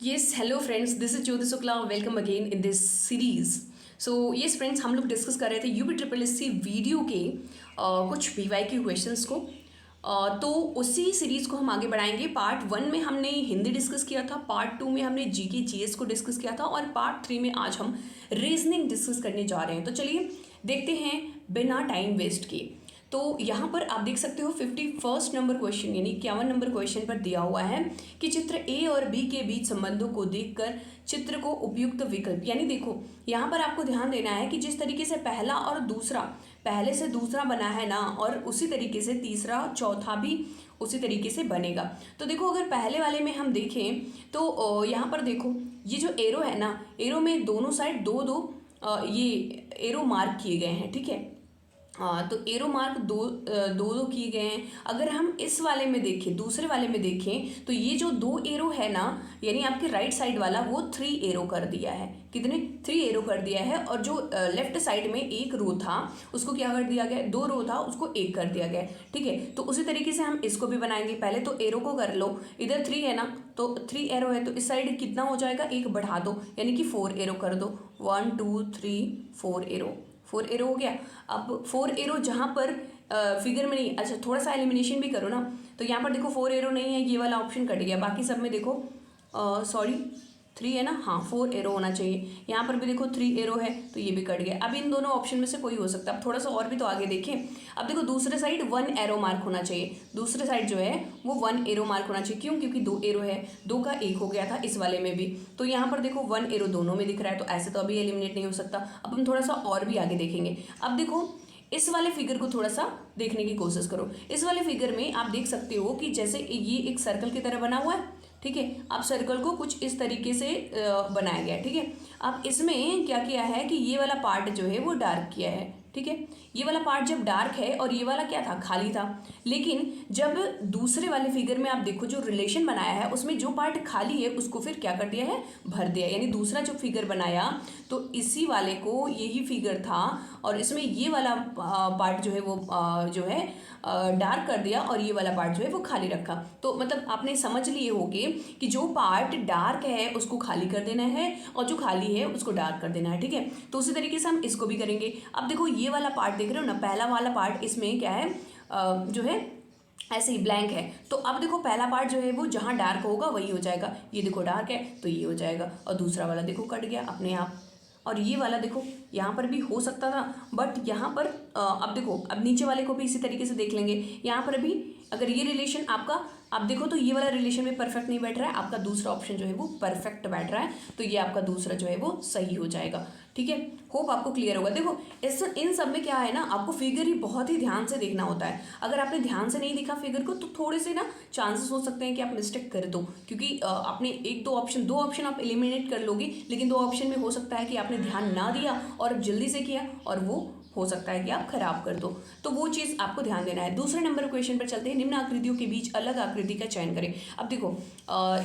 Yes, hello friends, this is Jyoti Shukla. Welcome again in this series. So yes friends, हम लोग discuss कर रहे थे UP triple S C video के कुछ पीवाई के क्वेश्चंस को। तो उसी सीरीज को हम आगे बढ़ाएंगे। पार्ट 1 में हमने हिंदी डिस्कस किया था, पार्ट 2 में हमने जीके जीएस को डिस्कस किया था और पार्ट 3 में आज हम रीजनिंग डिस्कस करने जा रहे हैं। तो चलिए देखते हैं बिना टाइम वेस्ट किए। तो यहाँ पर आप देख सकते हो 51 नंबर क्वेश्चन यानी 51 नंबर क्वेश्चन पर दिया हुआ है कि चित्र ए और बी के बीच संबंधों को देखकर चित्र को उपयुक्त विकल्प, यानी देखो यहाँ पर आपको ध्यान देना है कि जिस तरीके से पहला और दूसरा पहले से दूसरा बना है ना, और उसी तरीके से तीसरा चौथा भी उसी तरीके से बनेगा। तो देखो अगर पहले वाले में हम देखें तो यहाँ पर देखो ये जो एरो है ना, एरो में दोनों साइड दो दो ये एरो मार्क किए गए हैं, ठीक है। तो एरो मार्क दो किए गए हैं। अगर हम इस वाले में देखें, दूसरे वाले में देखें तो ये जो दो एरो है ना, यानी आपके राइट साइड वाला वो 3 एरो कर दिया है। कितने? 3 एरो कर दिया है। और जो लेफ्ट साइड में एक रो था उसको क्या कर दिया गया, 2 रो था उसको 1 कर दिया गया, ठीक है। तो उसी तरीके से हम इसको भी बनाएंगे। पहले तो एरो को कर लो, इधर 3 है ना, तो 3 एरो है तो इस साइड कितना हो जाएगा, 1 बढ़ा दो यानी कि 4 एरो कर दो। 1 2 3 4 एरो, 4 एरो हो गया। अब 4 एरो जहाँ पर फिगर में नहीं, अच्छा थोड़ा सा एलिमिनेशन भी करो ना, तो यहाँ पर देखो 4 एरो नहीं है, ये वाला ऑप्शन कट गया। बाकी सब में देखो सॉरी 3 है ना, हाँ 4 एरो होना चाहिए। यहाँ पर भी देखो 3 एरो है तो ये भी कट गया। अब इन दोनों ऑप्शन में से कोई हो सकता है। अब थोड़ा सा और भी तो आगे देखें। अब देखो दूसरे साइड 1 एरो मार्क होना चाहिए, दूसरे साइड जो है वो 1 एरो मार्क होना चाहिए। क्यों? क्योंकि 2 एरो है, 2 का 1 हो गया था इस वाले में भी। तो यहाँ पर देखो 1 एरो दोनों में दिख रहा है, तो ऐसे तो अभी एलिमिनेट नहीं हो सकता। अब हम थोड़ा सा और भी आगे देखेंगे। अब देखो इस वाले फिगर को थोड़ा सा देखने की कोशिश करो। इस वाले फिगर में आप देख सकते हो कि जैसे ये एक सर्कल की तरह बना हुआ है, ठीक है। अब सर्कल को कुछ इस तरीके से बनाया गया है, ठीक है। अब इसमें क्या किया है कि ये वाला पार्ट जो है वो डार्क किया है, ठीक है। ये वाला पार्ट जब डार्क है और ये वाला क्या था, खाली था। लेकिन जब दूसरे वाले फिगर में आप देखो जो रिलेशन बनाया है उसमें जो पार्ट खाली है उसको फिर क्या कर दिया है, भर दिया। यानी दूसरा जो फिगर बनाया तो इसी वाले को यही फिगर था और इसमें ये वाला पार्ट जो है वो जो है डार्क कर दिया और ये वाला पार्ट जो है वो खाली रखा। तो मतलब आपने समझ लिए होगे कि जो पार्ट डार्क है उसको खाली कर देना है और जो खाली है उसको डार्क कर देना है, ठीक है। तो उसी तरीके से हम इसको भी करेंगे। अब देखो ये वाला पार्ट देख रहे हो ना, पहला वाला पार्ट इसमें क्या है जो है ऐसे ही ब्लैंक है। तो अब देखो पहला पार्ट जो है वो जहाँ डार्क होगा वही हो जाएगा। ये देखो डार्क है तो ये हो जाएगा और दूसरा वाला देखो कट गया अपने आप। और ये वाला देखो यहाँ पर भी हो सकता था, बट यहाँ पर अब देखो अब नीचे वाले को भी इसी तरीके से देख लेंगे। यहाँ पर भी अगर ये रिलेशन आपका आप देखो तो ये वाला रिलेशन में परफेक्ट नहीं बैठ रहा है, आपका दूसरा ऑप्शन जो है वो परफेक्ट बैठ रहा है, तो ये आपका दूसरा जो है वो सही हो जाएगा, ठीक है। होप आपको क्लियर होगा। देखो इस इन सब में क्या है ना, आपको फिगर ही बहुत ही ध्यान से देखना होता है। अगर आपने ध्यान से नहीं देखा फिगर को तो थोड़े से ना चांसेस हो सकते हैं कि आप मिस्टेक कर दो, क्योंकि आपने दो ऑप्शन आप एलिमिनेट कर लोगे, लेकिन 2 ऑप्शन में हो सकता है कि आपने ध्यान ना दिया और जल्दी से किया और वो हो सकता है कि आप खराब कर दो। तो वो चीज़ आपको ध्यान देना है। दूसरे नंबर क्वेश्चन पर चलते हैं। निम्न आकृतियों के बीच अलग आकृति का चयन करें। अब देखो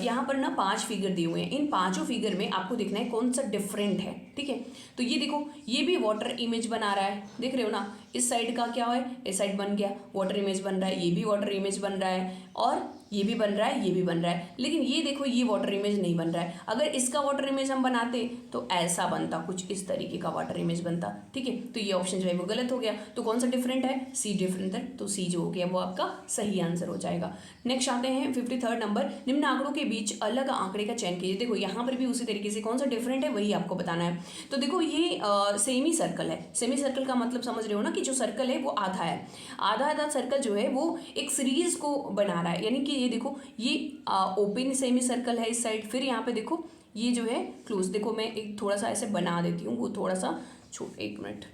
यहाँ पर ना 5 फिगर दिए हुए हैं। इन 5 फिगर में आपको देखना है कौन सा डिफरेंट है, ठीक है। तो ये देखो ये भी वाटर इमेज बना रहा है, देख रहे हो ना। इस साइड का क्या है, इस साइड बन गया वाटर इमेज बन रहा है, ये भी वाटर इमेज बन रहा है और ये भी बन रहा है, ये भी बन रहा है। लेकिन ये देखो ये वाटर इमेज नहीं बन रहा है। अगर इसका वाटर इमेज हम बनाते तो ऐसा बनता, कुछ इस तरीके का वाटर इमेज बनता, ठीक है। तो ये ऑप्शन जो है वो गलत हो गया। तो कौन सा डिफरेंट है, सी डिफरेंट है, तो सी जो हो गया वो आपका सही आंसर हो जाएगा। नेक्स्ट आते हैं 53rd नंबर। निम्न आंकड़ों के बीच अलग आंकड़े का चयन कीजिए। देखो यहाँ पर भी उसी तरीके से कौन सा डिफरेंट है वही आपको बताना है। तो देखो ये सेमी सर्कल है। सेमी सर्कल का मतलब समझ रहे हो ना कि जो सर्कल है वो आधा है, आधा आधा सर्कल जो है वो एक सीरीज को बना रहा है। यानी कि ये देखो ये ओपन सेमी सर्कल है इस साइड, फिर यहाँ पे देखो ये जो है क्लोज। देखो मैं एक थोड़ा सा ऐसे बना देती हूँ, वो थोड़ा सा छोटा, 1 मिनट।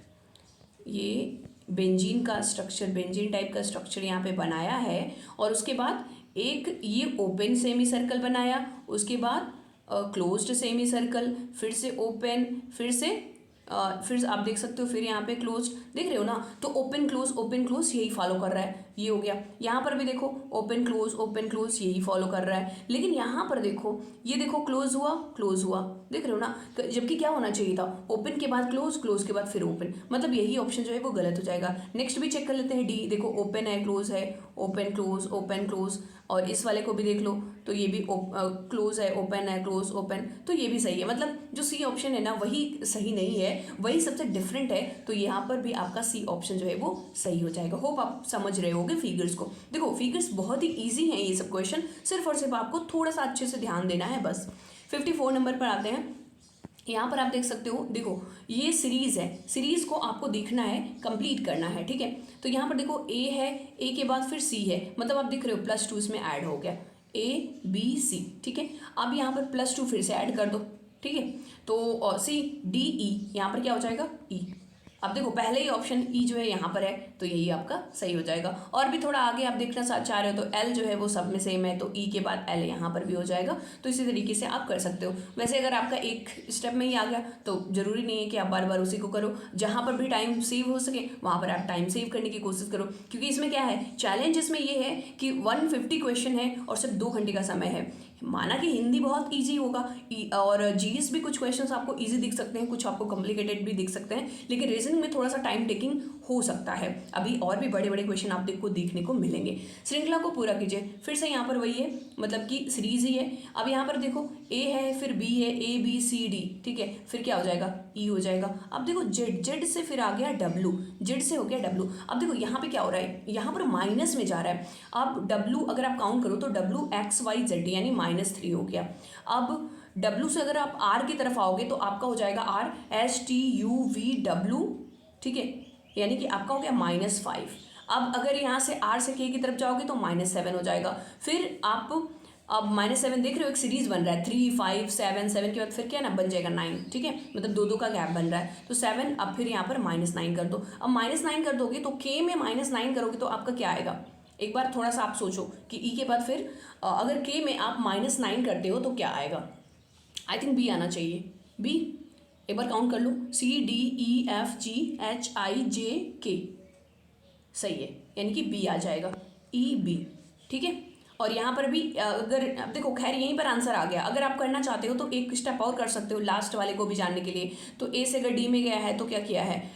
ये बेंजीन का स्ट्रक्चर, बेंजीन टाइप का स्ट्रक्चर यहाँ पे बनाया है और उसके बाद एक ये ओपन सेमी सर्कल बनाया, उसके बाद क्लोज्ड सेमी सर्कल, फिर से ओपन, फिर आप देख सकते हो फिर यहाँ पे क्लोज, देख रहे हो ना। तो ओपन क्लोज यही फॉलो कर रहा है। ये हो गया। यहाँ पर भी देखो ओपन क्लोज यही फॉलो कर रहा है, लेकिन यहाँ पर देखो ये देखो क्लोज हुआ, देख रहे हो ना, जबकि क्या होना चाहिए था, ओपन के बाद क्लोज के बाद फिर ओपन, मतलब यही ऑप्शन जो है वो गलत हो जाएगा। नेक्स्ट भी चेक कर लेते हैं, डी देखो ओपन है क्लोज है, ओपन क्लोज, और इस वाले को भी देख लो तो ये भी क्लोज है क्लोज ओपन, तो ये भी सही है। मतलब जो सी ऑप्शन है ना वही सही नहीं है, वही सबसे डिफरेंट है, तो यहाँ पर भी आपका सी ऑप्शन जो है वो सही हो जाएगा। होप आप समझ रहे होगे फिगर्स को। देखो फिगर्स बहुत ही ईजी हैं ये सब क्वेश्चन, सिर्फ और सिर्फ आपको थोड़ा सा अच्छे से ध्यान देना है बस। 54 नंबर पर आते हैं। यहाँ पर आप देख सकते हो, देखो ये सीरीज है, सीरीज को आपको देखना है, कंप्लीट करना है, ठीक है। तो यहाँ पर देखो ए है, ए के बाद फिर सी है, मतलब आप देख रहे हो +2 इसमें ऐड हो गया, ABC, ठीक है। अब यहाँ पर +2 फिर से ऐड कर दो, ठीक है। तो CDE यहाँ पर क्या हो जाएगा, E। अब देखो पहले ही ऑप्शन ई जो है यहाँ पर है, तो यही आपका सही हो जाएगा। और भी थोड़ा आगे आप देखना चाह रहे हो तो एल जो है वो सब में सेम है, तो ई के बाद एल यहाँ पर भी हो जाएगा। तो इसी तरीके से आप कर सकते हो। वैसे अगर आपका एक स्टेप में ही आ गया तो जरूरी नहीं है कि आप बार बार उसी को करो, जहाँ पर भी टाइम सेव हो सके वहाँ पर आप टाइम सेव करने की कोशिश करो, क्योंकि इसमें क्या है, चैलेंज इसमें ये है कि 150 क्वेश्चन है और सिर्फ 2 घंटे का समय है। माना कि हिंदी बहुत इजी होगा और जीएस भी कुछ क्वेश्चंस आपको इजी दिख सकते हैं, कुछ आपको कॉम्प्लिकेटेड भी दिख सकते हैं, लेकिन रीजनिंग में थोड़ा सा टाइम टेकिंग हो सकता है। अभी और भी बड़े बड़े क्वेश्चन आपको देखने को मिलेंगे। श्रृंखला को पूरा कीजिए, फिर से यहाँ पर वही है, मतलब कि सीरीज ही है। अब यहाँ पर देखो ए है, फिर बी है, ABCD, ठीक है, फिर क्या हो जाएगा, ई हो जाएगा। अब देखो जेड से फिर आ गया डब्लू, जेड से हो गया डब्लू। अब देखो यहाँ पे क्या हो रहा है, यहाँ पर माइनस में जा रहा है। अब डब्लू अगर आप काउंट करो तो WXYZ यानी -3 हो गया। अब डब्लू से अगर आप आर की तरफ आओगे तो आपका हो जाएगा RSTUVW, ठीक है, यानी कि आपका हो गया -5। अब अगर यहाँ से आर से के की तरफ जाओगे तो -7 हो जाएगा। फिर आप अब -7 देख रहे हो, एक सीरीज बन रहा है 3 5 7 7 के बाद फिर क्या ना बन जाएगा 9, ठीक है, मतलब 2 का गैप बन रहा है, तो 7। अब फिर यहाँ पर -9 कर दो। अब -9 कर दोगे तो के में -9 करोगे तो आपका क्या आएगा, एक बार थोड़ा सा आप सोचो कि ई के बाद फिर अगर के में आप -9 करते हो तो क्या आएगा। आई थिंक बी आना चाहिए, बी। एक बार काउंट कर लो, CDEFGHIJK, सही है, यानी कि बी आ जाएगा, EB, ठीक है। और यहाँ पर भी अगर अब देखो, खैर यहीं पर आंसर आ गया। अगर आप करना चाहते हो तो एक स्टेप और कर सकते हो लास्ट वाले को भी जानने के लिए। तो ए से अगर डी में गया है तो क्या किया है,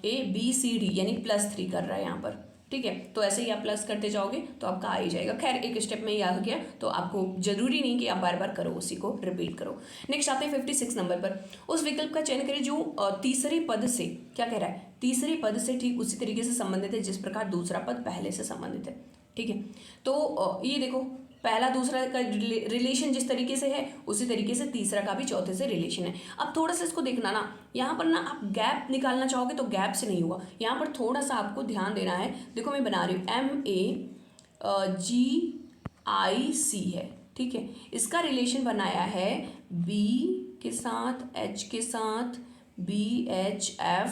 ABCD यानी +3 कर रहा है यहाँ पर, ठीक है। तो ऐसे ही आप प्लस करते जाओगे तो आपका आ ही जाएगा। खैर एक स्टेप में ही आ गया, तो आपको जरूरी नहीं कि आप बार बार करो, उसी को रिपीट करो। नेक्स्ट आते हैं 56 नंबर पर। उस विकल्प का चयन करें जो तीसरे पद से, क्या कह रहा है, तीसरे पद से ठीक उसी तरीके से संबंधित है जिस प्रकार दूसरा पद पहले से संबंधित है, ठीक है। तो ये देखो पहला दूसरा का रिलेशन जिस तरीके से है उसी तरीके से तीसरा का भी चौथे से रिलेशन है। अब थोड़ा सा इसको देखना ना, यहाँ पर ना आप गैप निकालना चाहोगे तो गैप से नहीं होगा, यहाँ पर थोड़ा सा आपको ध्यान देना है। देखो मैं बना रही हूँ MAGIC है, ठीक है, इसका रिलेशन बनाया है B के साथ, H के साथ, BHF,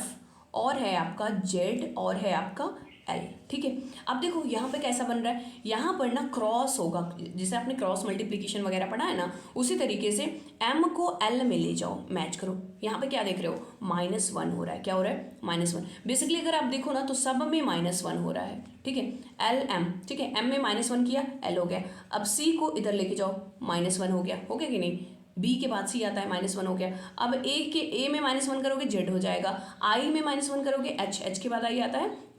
और है आपका Z, और है आपका L, ठीक है। अब देखो यहाँ पे कैसा बन रहा है, यहाँ पर ना क्रॉस होगा, जैसे आपने क्रॉस मल्टीप्लिकेशन वगैरह पढ़ा है ना, उसी तरीके से M को L में ले जाओ, मैच करो। यहाँ पे क्या देख रहे हो, -1 हो रहा है, क्या हो रहा है, -1। बेसिकली अगर आप देखो ना तो सब में -1 हो रहा है, ठीक है, LM, ठीक है, M में -1 किया, L हो गया। अब C को इधर लेके जाओ, -1 हो गया कि नहीं, B के बाद C आता है, -1 हो गया। अब A में -1 करोगे Z हो जाएगा, I में -1 करोगे H के बाद I आता है,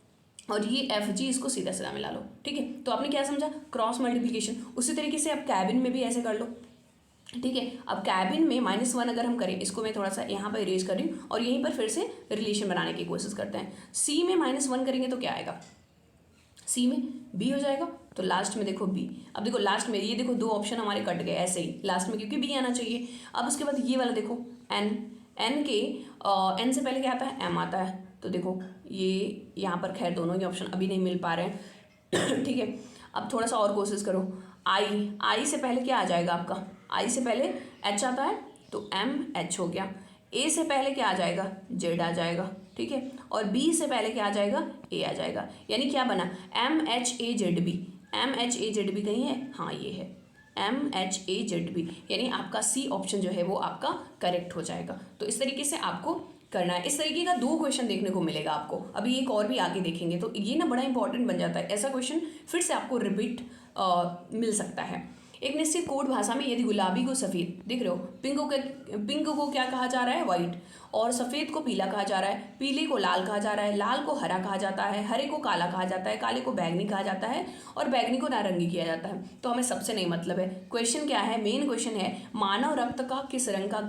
और ये FG इसको सीधा सीधा मिला लो, ठीक है। तो आपने क्या समझा, क्रॉस मल्टीप्लिकेशन। उसी तरीके से आप कैबिन में भी ऐसे कर लो, ठीक है। अब कैबिन में -1 अगर हम करें, इसको मैं थोड़ा सा यहाँ पर इरेज कर रही हूँ और यहीं पर फिर से रिलेशन बनाने की कोशिश करते हैं। C में -1 करेंगे तो क्या आएगा, C में B हो जाएगा, तो लास्ट में देखो B। अब देखो लास्ट में ये देखो 2 ऑप्शन हमारे कट गए ऐसे ही लास्ट में, क्योंकि B आना चाहिए। अब उसके बाद ये वाला देखो N से पहले क्या आता है, M आता है, तो देखो ये यहाँ पर खैर दोनों ही ऑप्शन अभी नहीं मिल पा रहे हैं ठीक है। अब थोड़ा सा और कोशिश करो, I से पहले क्या आ जाएगा आपका, I से पहले H आता है तो MH हो गया। A से पहले क्या आ जाएगा, Z आ जाएगा, ठीक है। और B से पहले क्या आ जाएगा, A आ जाएगा, यानी क्या बना, MHAZB। MHAZB कहीं है, हाँ ये है MHAZB, यानी आपका C ऑप्शन जो है वो आपका करेक्ट हो जाएगा। तो इस तरीके से आपको करना है। इस तरीके का 2 क्वेश्चन देखने को मिलेगा आपको, अभी एक और भी आगे देखेंगे, तो ये ना बड़ा इंपॉर्टेंट बन जाता है। ऐसा क्वेश्चन फिर से आपको रिपीट मिल सकता है। एक निश्चित कोड भाषा में यदि गुलाबी को सफ़ेद, देख रहे हो, पिंक को क्या कहा जा रहा है, वाइट, और सफ़ेद को पीला कहा जा रहा है, पीले को लाल कहा जा रहा है, लाल को हरा कहा जाता है, हरे को काला कहा जाता है, काले को बैगनी कहा जाता है, और बैगनी को नारंगी किया जाता है। तो हमें सबसे नहीं मतलब है। क्वेश्चन क्या है, मेन क्वेश्चन है मानव रक्त का किस रंग का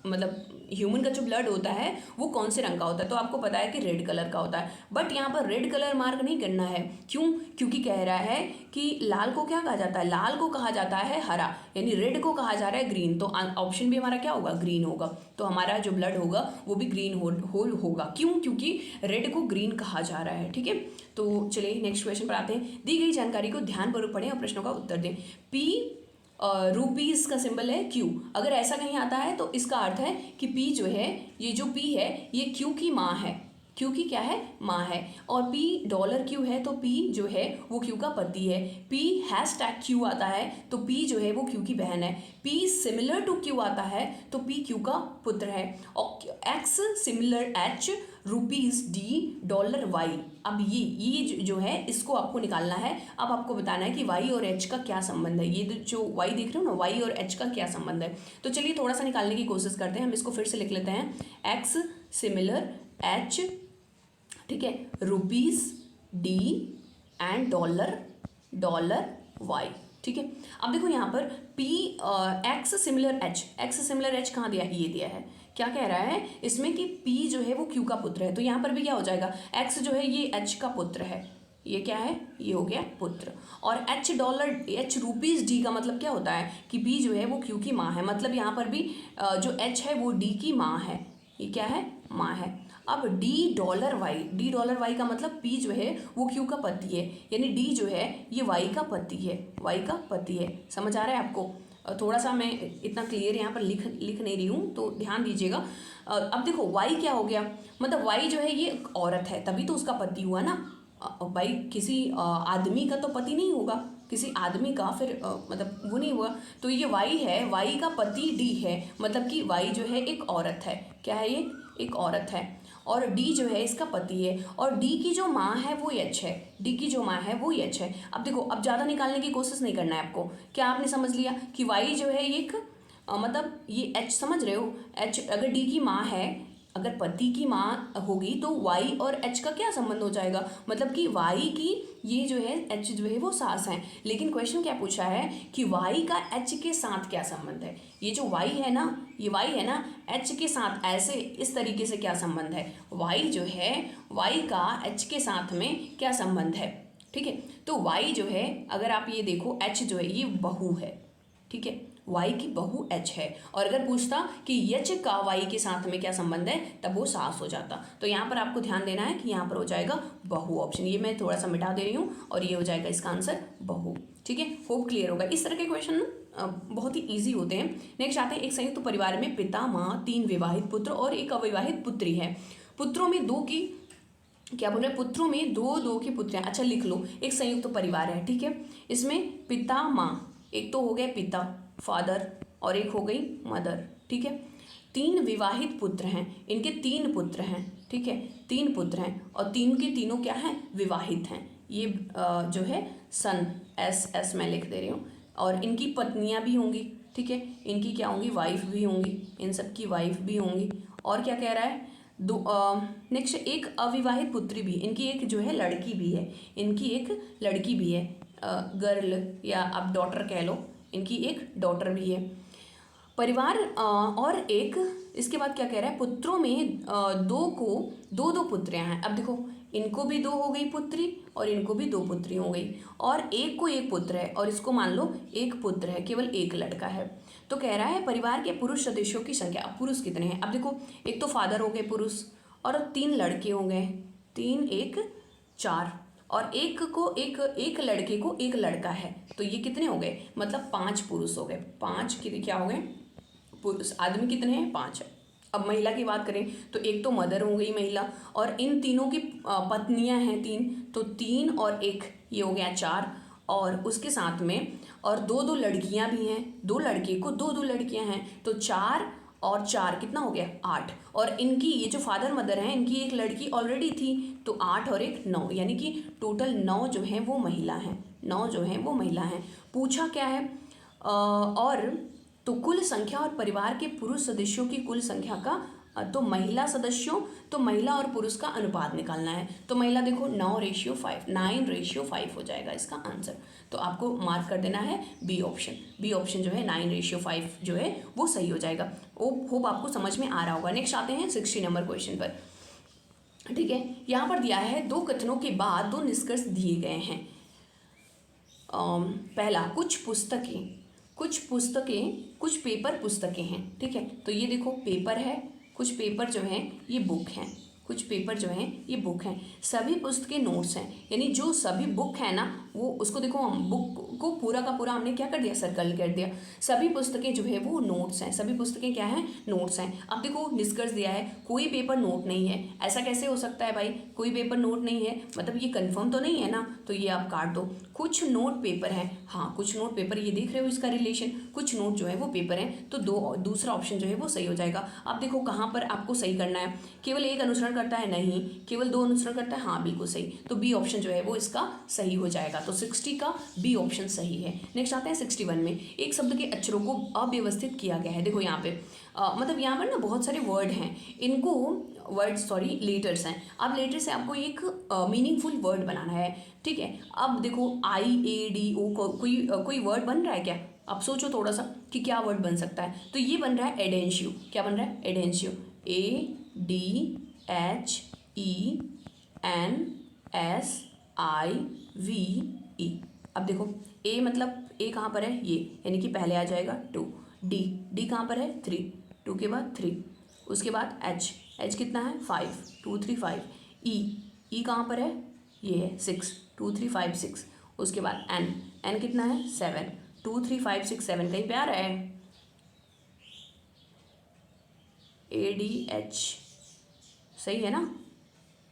मतलब ह्यूमन का जो ब्लड होता है वो कौन से रंग का होता है। तो आपको पता है कि रेड कलर का होता है, बट यहाँ पर रेड कलर मार्क नहीं करना है। क्यों? क्योंकि कह रहा है कि लाल को क्या कहा जाता है, लाल को कहा जाता है हरा, यानी रेड को कहा जा रहा है ग्रीन। तो ऑप्शन भी हमारा क्या होगा, ग्रीन होगा। तो हमारा जो ब्लड होगा वो भी ग्रीन होगा। क्यों? क्योंकि रेड को ग्रीन कहा जा रहा है। ठीक है, तो चलिए नेक्स्ट क्वेश्चन पर आते हैं। दी गई जानकारी को ध्यानपूर्वक पढ़ें और प्रश्नों का उत्तर दें। पी रुपीज़ का सिंबल है क्यू। अगर ऐसा कहीं आता है तो इसका अर्थ है कि पी जो है, ये जो पी है ये क्यू की माँ है। क्यू की क्या है, माँ है। और पी डॉलर क्यू है तो पी जो है वो क्यू का पति है। पी हैशटैग क्यू आता है तो पी जो है वो क्यू की बहन है। पी सिमिलर टू क्यू आता है तो पी क्यू का पुत्र है। और X similar H, rupees D, dollar Y. अब ये जो है इसको आपको निकालना है। अब आपको बताना है कि वाई और एच का क्या संबंध है। ये जो वाई देख रहे हो ना, वाई और एच का क्या संबंध है। तो चलिए थोड़ा सा निकालने की कोशिश करते हैं। हम इसको फिर से लिख लेते हैं, एक्स सिमिलर एच, ठीक है, rupees D and dollar Y. ठीक है, अब देखो यहाँ पर P X similar H, X similar H कहाँ दिया, ये दिया है। क्या कह रहा है इसमें कि पी जो है वो क्यू का पुत्र है। तो यहाँ पर भी क्या हो जाएगा, एक्स जो है ये एच का पुत्र है, ये क्या है, ये हो गया पुत्र। और H dollar, H rupees D का मतलब क्या होता है कि बी जो है वो क्यू की माँ है। मतलब यहाँ पर भी जो एच है वो डी की माँ है, ये क्या है, माँ है। अब डी डॉलर वाई का मतलब पी जो है वो क्यू का पति है, यानी डी जो है ये वाई का पति है। समझ आ रहा है आपको? थोड़ा सा मैं इतना क्लियर यहाँ पर लिख नहीं रही हूँ, तो ध्यान दीजिएगा। अब देखो वाई क्या हो गया, मतलब वाई जो है ये औरत है, तभी तो उसका पति हुआ ना। भाई किसी आदमी का तो पति नहीं होगा, किसी आदमी का फिर मतलब वो नहीं हुआ। तो ये वाई है, वाई का पति डी है, मतलब कि वाई जो है एक औरत है। क्या है ये, एक औरत है। और डी जो है इसका पति है। और डी की जो माँ है वो एच है, डी की जो माँ है वो एच है। अब देखो, अब ज़्यादा निकालने की कोशिश नहीं करना है आपको। क्या आपने समझ लिया कि वाई जो है एक मतलब ये एच, समझ रहे हो, एच अगर डी की माँ है, अगर पति की माँ होगी तो वाई और एच का क्या संबंध हो जाएगा, मतलब कि वाई की ये जो है एच जो है वो सास है। लेकिन क्वेश्चन क्या पूछा है कि वाई का एच के साथ क्या संबंध है। ये जो वाई है ना, ये वाई है ना, एच के साथ ऐसे इस तरीके से क्या संबंध है, वाई जो है वाई का एच के साथ में क्या संबंध है। ठीक है, तो वाई जो है, अगर आप ये देखो, एच जो है ये बहू है, ठीक है, वाई की बहू एच है। और अगर पूछता कि एच का वाई के साथ में क्या संबंध है, तब वो सास हो जाता। तो यहाँ पर आपको ध्यान देना है कि यहाँ पर हो जाएगा बहू ऑप्शन। ये मैं थोड़ा सा मिटा दे रही हूँ और ये हो जाएगा इसका आंसर बहू। ठीक है, होप क्लियर होगा। इस तरह के क्वेश्चन बहुत ही ईजी होते हैं। नेक्स्ट आते हैं, एक संयुक्त परिवार में पिता, माँ, 3 विवाहित पुत्र और 1 अविवाहित पुत्री है। पुत्रों में 2 की, क्या बोल रहे हैं, पुत्रों में 2 की पुत्रियाँ। अच्छा लिख लो, एक संयुक्त परिवार है, ठीक है, इसमें पिता, माँ, एक तो हो गए पिता, फादर, और एक हो गई मदर। ठीक है, 3 विवाहित पुत्र हैं, इनके 3 पुत्र हैं। ठीक है, 3 पुत्र हैं और 3 के तीनों क्या हैं, विवाहित हैं। ये जो है सन, एस मैं लिख दे रही हूँ। और इनकी पत्नियाँ भी होंगी, ठीक है, इनकी क्या होंगी, वाइफ भी होंगी, इन सब की वाइफ भी होंगी। और क्या कह रहा है, नेक्स्ट, एक अविवाहित पुत्री भी, इनकी एक जो है लड़की भी है, इनकी एक लड़की भी है, गर्ल या आप डॉटर कह लो, इनकी एक डॉटर भी है। परिवार और एक, इसके बाद क्या कह रहा है, पुत्रों में 2 पुत्रियां हैं। अब देखो, इनको भी 2 हो गई पुत्री और इनको भी 2 पुत्री हो गई, और एक को 1 पुत्र है और इसको मान लो 1 पुत्र है, केवल 1 लड़का है। तो कह रहा है परिवार के पुरुष सदस्यों की संख्या। अब पुरुष कितने हैं, अब देखो, एक तो फादर हो गए पुरुष, और 3 लड़के हो गए, 3 1 4, और एक लड़के को 1 लड़का है, तो ये कितने हो गए, मतलब 5 पुरुष हो गए। 5 क्या हो गए पुरुष, आदमी कितने हैं, 5 है। अब महिला की बात करें तो एक तो मदर हो गई महिला, और इन तीनों की पत्नियां हैं 3, तो 3 और 1 ये हो गया 4, और उसके साथ में और 2 लड़कियां भी हैं, 2 लड़के को 2 लड़कियां हैं, तो 4 और 4 कितना हो गया 8। और इनकी ये जो फादर मदर हैं इनकी एक लड़की ऑलरेडी थी, तो 8 और 1 9, यानी कि टोटल 9 जो हैं वो महिला हैं, 9 जो हैं वो महिला हैं। पूछा क्या है और तो कुल संख्या और परिवार के पुरुष सदस्यों की कुल संख्या का तो महिला सदस्यों, तो महिला और पुरुष का अनुपात निकालना है। तो महिला देखो 9:5, 9:5 हो जाएगा इसका आंसर। तो आपको मार्क कर देना है बी ऑप्शन, बी ऑप्शन जो है 9:5 जो है वो सही हो जाएगा। होप आपको समझ में आ रहा होगा। नेक्स्ट आते हैं 60 नंबर क्वेश्चन पर। ठीक है, यहाँ पर दिया है 2 कथनों के बाद 2 निष्कर्ष दिए गए हैं। पहला, कुछ पेपर पुस्तकें हैं। ठीक है, तो ये देखो पेपर है, कुछ पेपर जो हैं ये बुक हैं, कुछ पेपर जो हैं ये बुक हैं, सभी पुस्तकें नोट्स हैं। यानी जो सभी बुक है ना वो उसको देखो हम बुक को पूरा का पूरा हमने क्या कर दिया सर्कल कर दिया। सभी पुस्तकें जो है वो नोट्स हैं, सभी पुस्तकें क्या हैं नोट्स हैं। अब देखो निष्कर्ष दिया है कोई पेपर नोट नहीं है। ऐसा कैसे हो सकता है भाई, कोई पेपर नोट नहीं है मतलब ये कंफर्म तो नहीं है ना, तो ये आप काट दो। कुछ नोट पेपर है, हाँ कुछ नोट पेपर, ये देख रहे हो इसका रिलेशन, कुछ नोट जो है वो पेपर हैं, तो दूसरा ऑप्शन जो है वो सही हो जाएगा। अब देखो कहाँ पर आपको सही करना है, केवल एक अनुसरण करता है नहीं, केवल 2 अनुसरण करता है हाँ बिल्कुल सही, तो बी ऑप्शन जो है वो इसका सही हो जाएगा। तो 60 का बी ऑप्शन सही है। नेक्स्ट आते हैं 61 में। एक शब्द के अक्षरों को अव्यवस्थित किया गया है। देखो यहाँ पे मतलब यहाँ पर ना बहुत सारे वर्ड हैं, इनको लेटर्स हैं। अब लेटर से आपको एक मीनिंगफुल वर्ड बनाना है। ठीक है, अब देखो IADO कोई वर्ड बन रहा है क्या, आप सोचो थोड़ा सा कि क्या वर्ड बन सकता है। तो ये बन रहा है एडेंशियो। क्या बन रहा है एडेंशियो, ADHENSIVE। अब देखो ए मतलब ए कहाँ पर है ये, यानी कि पहले आ जाएगा 2। डी कहाँ पर है 3, 2 के बाद 3, उसके बाद एच कितना है 5, 2 3 5। ई कहाँ पर है ये है 6, 2 3 5 6, उसके बाद एन कितना है 7, 2 3 5 6 7, कहीं पे आ रहा है ADH, सही है ना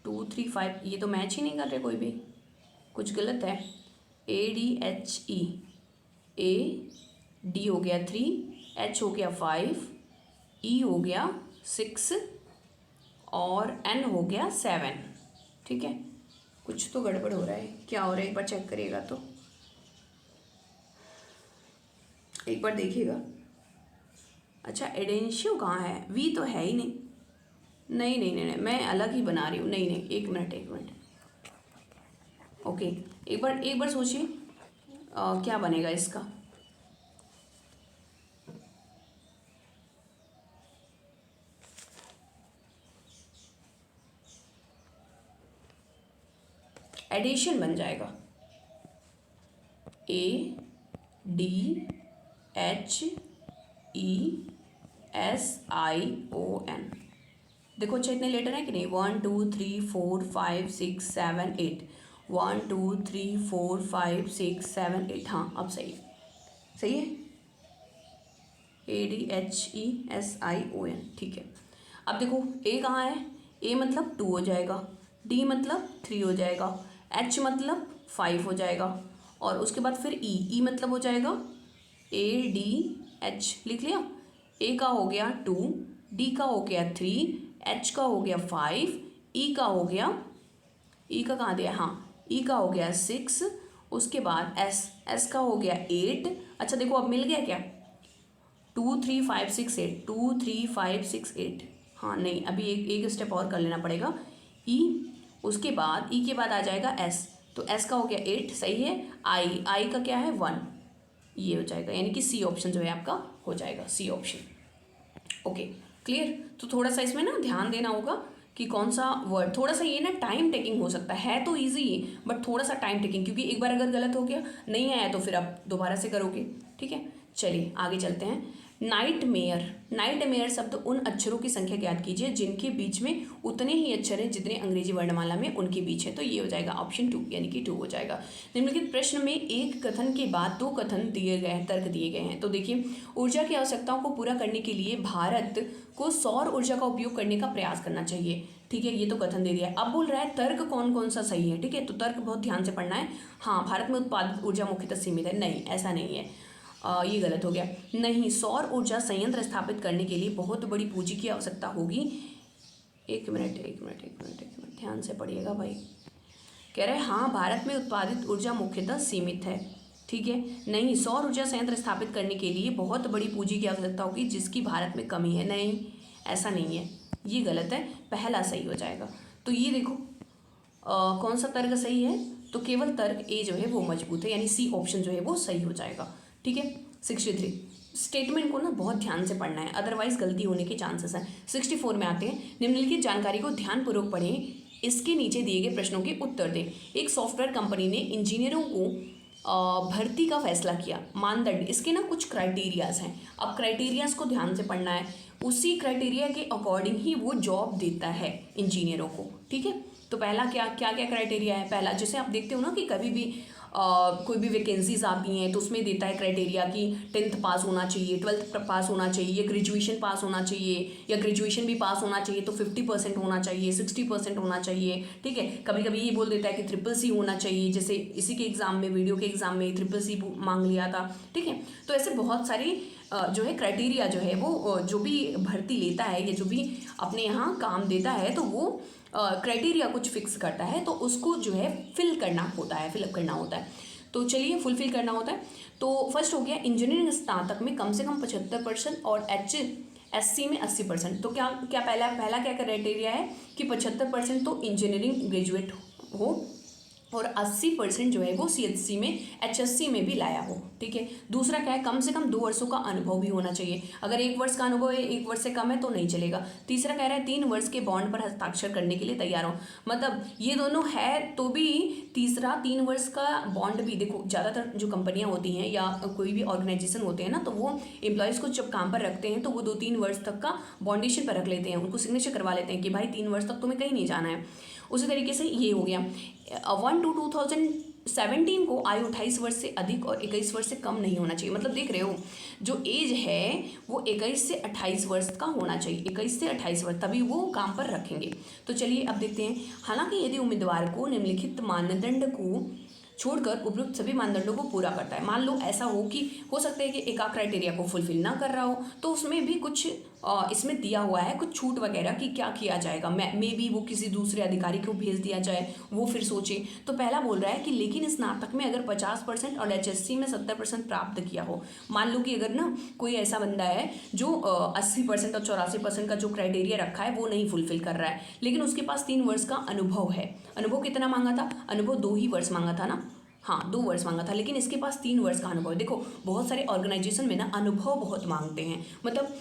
2 3 5, ये तो मैच ही नहीं कर रहे कोई भी, कुछ गलत है। ADHE, D हो गया 3, H हो गया 5, E हो गया 6 और N हो गया 7। ठीक है, कुछ तो गड़बड़ हो रहा है, क्या हो रहा है एक बार चेक करिएगा, तो एक बार देखिएगा। अच्छा एडेंशियो कहाँ है, वी तो है ही नहीं, नहीं, मैं अलग ही बना रही हूँ। नहीं, एक मिनट ओके, एक बार सोचिए क्या बनेगा इसका। एडिशन बन जाएगा ADHESION। देखो अच्छा इतने लेटर हैं कि नहीं, 1 2 3 4 5 6 7 8, 1 2 3 4 5 6 7 8। हाँ अब सही है ADHESION। ठीक है, अब देखो ए कहाँ है, ए मतलब 2 हो जाएगा, डी मतलब 3 हो जाएगा, एच मतलब 5 हो जाएगा, और उसके बाद फिर ई मतलब हो जाएगा ADH, लिख लिया। ए का हो गया 2, डी का हो गया 3, एच का हो गया 5, ई का हो गया, ई का कहाँ दिया, हाँ ई का हो गया 6, उसके बाद एस का हो गया 8। अच्छा देखो अब मिल गया क्या, 2 3 5 6 8, 2 3 5 6 8। हाँ नहीं, अभी एक स्टेप और कर लेना पड़ेगा। ई, उसके बाद ई के बाद आ जाएगा एस, तो एस का हो गया 8 सही है। आई का क्या है 1, ये हो जाएगा, यानी कि सी ऑप्शन जो है आपका हो जाएगा, सी ऑप्शन। Okay clear. तो थोड़ा सा इसमें ना ध्यान देना होगा कि कौन सा वर्ड, थोड़ा सा ये ना टाइम टेकिंग हो सकता है तो इजी है बट थोड़ा सा टाइम टेकिंग, क्योंकि एक बार अगर गलत हो गया नहीं आया तो फिर आप दोबारा से करोगे। ठीक है, चलिए आगे चलते हैं। नाइटमेयर शब्द उन अक्षरों की संख्या ज्ञात कीजिए जिनके बीच में उतने ही अक्षर हैं जितने अंग्रेजी वर्णमाला में उनके बीच है, तो ये हो जाएगा ऑप्शन 2, यानी कि 2 हो जाएगा। निम्नलिखित प्रश्न में एक कथन के बाद 2 कथन दिए गए हैं, तर्क दिए गए हैं। तो देखिए, ऊर्जा की आवश्यकताओं को पूरा करने के लिए भारत को सौर ऊर्जा का उपयोग करने का प्रयास करना चाहिए। ठीक है, ये तो कथन दे दिया है। अब बोल रहा है तर्क कौन कौन सा सही है। ठीक है, तो तर्क बहुत ध्यान से पढ़ना है। हाँ, भारत में उत्पादित ऊर्जा मुख्यतः सीमित है, नहीं ऐसा नहीं है। ये गलत हो गया। नहीं, सौर ऊर्जा संयंत्र स्थापित करने के लिए बहुत बड़ी पूंजी की आवश्यकता होगी। एक मिनट ध्यान से पढ़िएगा भाई। कह रहे हैं हाँ, भारत में उत्पादित ऊर्जा मुख्यतः सीमित है। ठीक है, नहीं, सौर ऊर्जा संयंत्र स्थापित करने के लिए बहुत बड़ी पूंजी की आवश्यकता होगी जिसकी भारत में कमी है। नहीं, ऐसा नहीं है, ये गलत है, पहला सही हो जाएगा। तो ये देखो कौन सा तर्क सही है, तो केवल तर्क ए जो है वो मजबूत है, यानी सी ऑप्शन जो है वो सही हो जाएगा। ठीक है। 63 स्टेटमेंट को ना बहुत ध्यान से पढ़ना है, अदरवाइज गलती होने के चांसेस हैं। 64 में आते हैं, निम्नलिखित जानकारी को ध्यानपूर्वक पढ़ें, इसके नीचे दिए गए प्रश्नों के उत्तर दें। एक सॉफ्टवेयर कंपनी ने इंजीनियरों को भर्ती का फैसला किया। मानदंड, इसके ना कुछ क्राइटेरियाज हैं। अब क्राइटेरियाज को ध्यान से पढ़ना है, उसी क्राइटेरिया के अकॉर्डिंग ही वो जॉब देता है इंजीनियरों को। ठीक है, तो पहला क्या क्या क्या क्राइटेरिया है। पहला, जैसे आप देखते हो ना कि कभी भी कोई भी वैकेंसीज आती हैं तो उसमें देता है क्राइटेरिया कि 10th पास होना चाहिए, 12th पास होना चाहिए, या ग्रेजुएशन पास होना चाहिए, या ग्रेजुएशन भी पास होना चाहिए तो 50% होना चाहिए, 60% होना चाहिए। ठीक है, कभी कभी ये बोल देता है कि CCC होना चाहिए, जैसे इसी के एग्जाम में, वीडियो के एग्जाम में CCC मांग लिया था। ठीक है, तो ऐसे बहुत सारी जो है क्राइटेरिया जो है वो जो भी भर्ती लेता है या जो भी अपने यहाँ काम देता है तो वो क्राइटेरिया कुछ फिक्स करता है, तो उसको जो है फिलअप करना होता है। तो चलिए फुलफिल करना होता है। तो फर्स्ट हो गया इंजीनियरिंग स्नातक में कम से कम 75% और HSC में 80%। तो क्या क्या पहला क्या क्राइटेरिया है कि 75% तो इंजीनियरिंग ग्रेजुएट हो और 80% जो है वो CHC में HSC में भी लाया हो। ठीक है, दूसरा क्या है, कम से कम 2 वर्षों का अनुभव भी होना चाहिए। अगर 1 वर्ष का अनुभव है, 1 वर्ष से कम है तो नहीं चलेगा। तीसरा कह रहा है 3 वर्ष के बॉन्ड पर हस्ताक्षर करने के लिए तैयार हो। मतलब ये दोनों है तो भी तीसरा 3 वर्ष का बॉन्ड भी, देखो ज़्यादातर जो कंपनियां होती हैं या कोई भी ऑर्गेनाइजेशन होते हैं ना, तो वो एम्प्लॉयज़ को जब काम पर रखते हैं तो वो 2-3 वर्ष तक का बॉन्डेशन पर रख लेते हैं, उनको सिग्नेचर करवा लेते हैं कि भाई 3 वर्ष तक तुम्हें कहीं नहीं जाना है। उसी तरीके से ये हो गया 1 to 2017 को आयु 28 वर्ष से अधिक और 21 वर्ष से कम नहीं होना चाहिए। मतलब देख रहे हो जो एज है वो 21 से 28 वर्ष का होना चाहिए, 21 से 28 वर्ष, तभी वो काम पर रखेंगे। तो चलिए अब देखते हैं। हालांकि यदि उम्मीदवार को निम्नलिखित मानदंड को छोड़कर उपयुक्त सभी मानदंडों को पूरा करता है, मान लो ऐसा हो सकता है कि एक क्राइटेरिया को फुलफिल ना कर रहा हो, तो उसमें भी कुछ इसमें दिया हुआ है कुछ छूट वगैरह कि क्या किया जाएगा। मे बी वो किसी दूसरे अधिकारी को भेज दिया जाए, वो फिर सोचे। तो पहला बोल रहा है कि लेकिन स्नातक में अगर 50% और HSC में 70% प्राप्त किया हो। मान लो कि अगर ना कोई ऐसा बंदा है जो 80% और 84% का जो क्राइटेरिया रखा है वो नहीं फुलफिल कर रहा है, लेकिन उसके पास 3 वर्ष का अनुभव है। अनुभव कितना मांगा था, अनुभव 2 ही वर्ष मांगा था ना, हाँ 2 वर्ष मांगा था, लेकिन इसके पास 3 वर्ष का अनुभव है। देखो बहुत सारे ऑर्गेनाइजेशन में ना अनुभव बहुत मांगते हैं, मतलब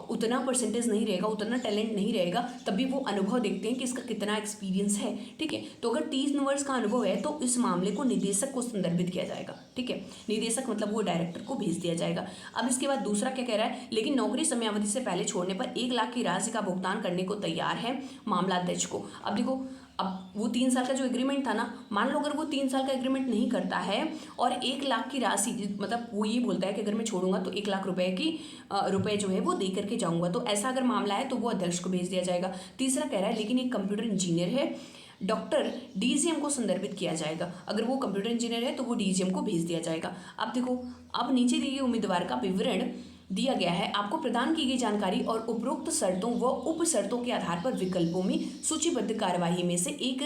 उतना परसेंटेज नहीं रहेगा, उतना टैलेंट नहीं रहेगा, तभी वो अनुभव देखते हैं कि इसका कितना एक्सपीरियंस है। ठीक है, तो अगर 3 वर्ष का अनुभव है तो इस मामले को निदेशक को संदर्भित किया जाएगा। ठीक है, निदेशक मतलब वो डायरेक्टर को भेज दिया जाएगा। अब इसके बाद दूसरा क्या कह रहा है, लेकिन नौकरी समयावधि से पहले छोड़ने पर 1 लाख की राशि का भुगतान करने को तैयार है मामला अध्यक्ष को। अब देखो, अब वो 3 साल का जो एग्रीमेंट था ना, मान लो अगर वो 3 साल का एग्रीमेंट नहीं करता है और 1 लाख की राशि, मतलब वो ये बोलता है कि अगर मैं छोड़ूंगा तो 1 लाख रुपए जो है वो दे करके जाऊंगा, तो ऐसा अगर मामला है तो वो अध्यक्ष को भेज दिया जाएगा। तीसरा कह रहा है लेकिन एक कंप्यूटर इंजीनियर है, डॉक्टर DGM को संदर्भित किया जाएगा। अगर वो कंप्यूटर इंजीनियर है तो वो DGM को भेज दिया जाएगा। अब देखो, अब नीचे दिए गए उम्मीदवार का विवरण दिया गया है, आपको प्रदान की गई जानकारी और उपरोक्त शर्तों व उप शर्तों के आधार पर विकल्पों में सूचीबद्ध कार्यवाही में से एक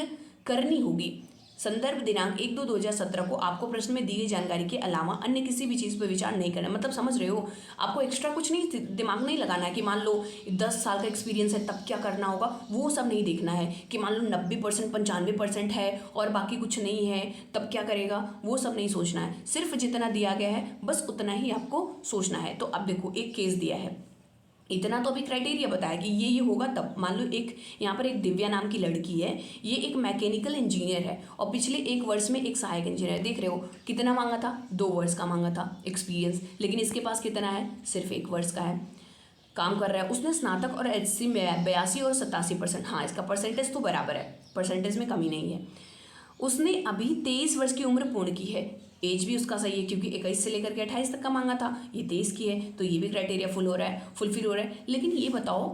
करनी होगी। संदर्भ दिनांक 1/2/2017 को आपको प्रश्न में दी गई जानकारी के अलावा अन्य किसी भी चीज़ पर विचार नहीं करना। मतलब समझ रहे हो, आपको एक्स्ट्रा कुछ नहीं दिमाग नहीं लगाना है कि मान लो 10 साल का एक्सपीरियंस है तब क्या करना होगा, वो सब नहीं देखना है कि मान लो 90% 95% है और बाकी कुछ नहीं है तब क्या करेगा, वो सब नहीं सोचना है। सिर्फ जितना दिया गया है बस उतना ही आपको सोचना है। तो अब देखो एक केस दिया है, इतना तो अभी क्राइटेरिया बताया कि ये होगा तब। मान लो एक यहाँ पर एक दिव्या नाम की लड़की है, ये एक मैकेनिकल इंजीनियर है और पिछले 1 वर्ष में एक सहायक इंजीनियर। देख रहे हो कितना मांगा था, 2 वर्ष का मांगा था एक्सपीरियंस, लेकिन इसके पास कितना है, सिर्फ 1 वर्ष का है, काम कर रहा है। उसने स्नातक और HSC में 82 और 87%, हाँ इसका परसेंटेज तो बराबर है, परसेंटेज में कमी नहीं है। उसने अभी 23 वर्ष की उम्र पूर्ण की है, एज भी उसका सही है क्योंकि 21 से लेकर के 28 तक का मांगा था, ये 23 की है, तो ये भी क्राइटेरिया फुलफिल हो रहा है। लेकिन ये बताओ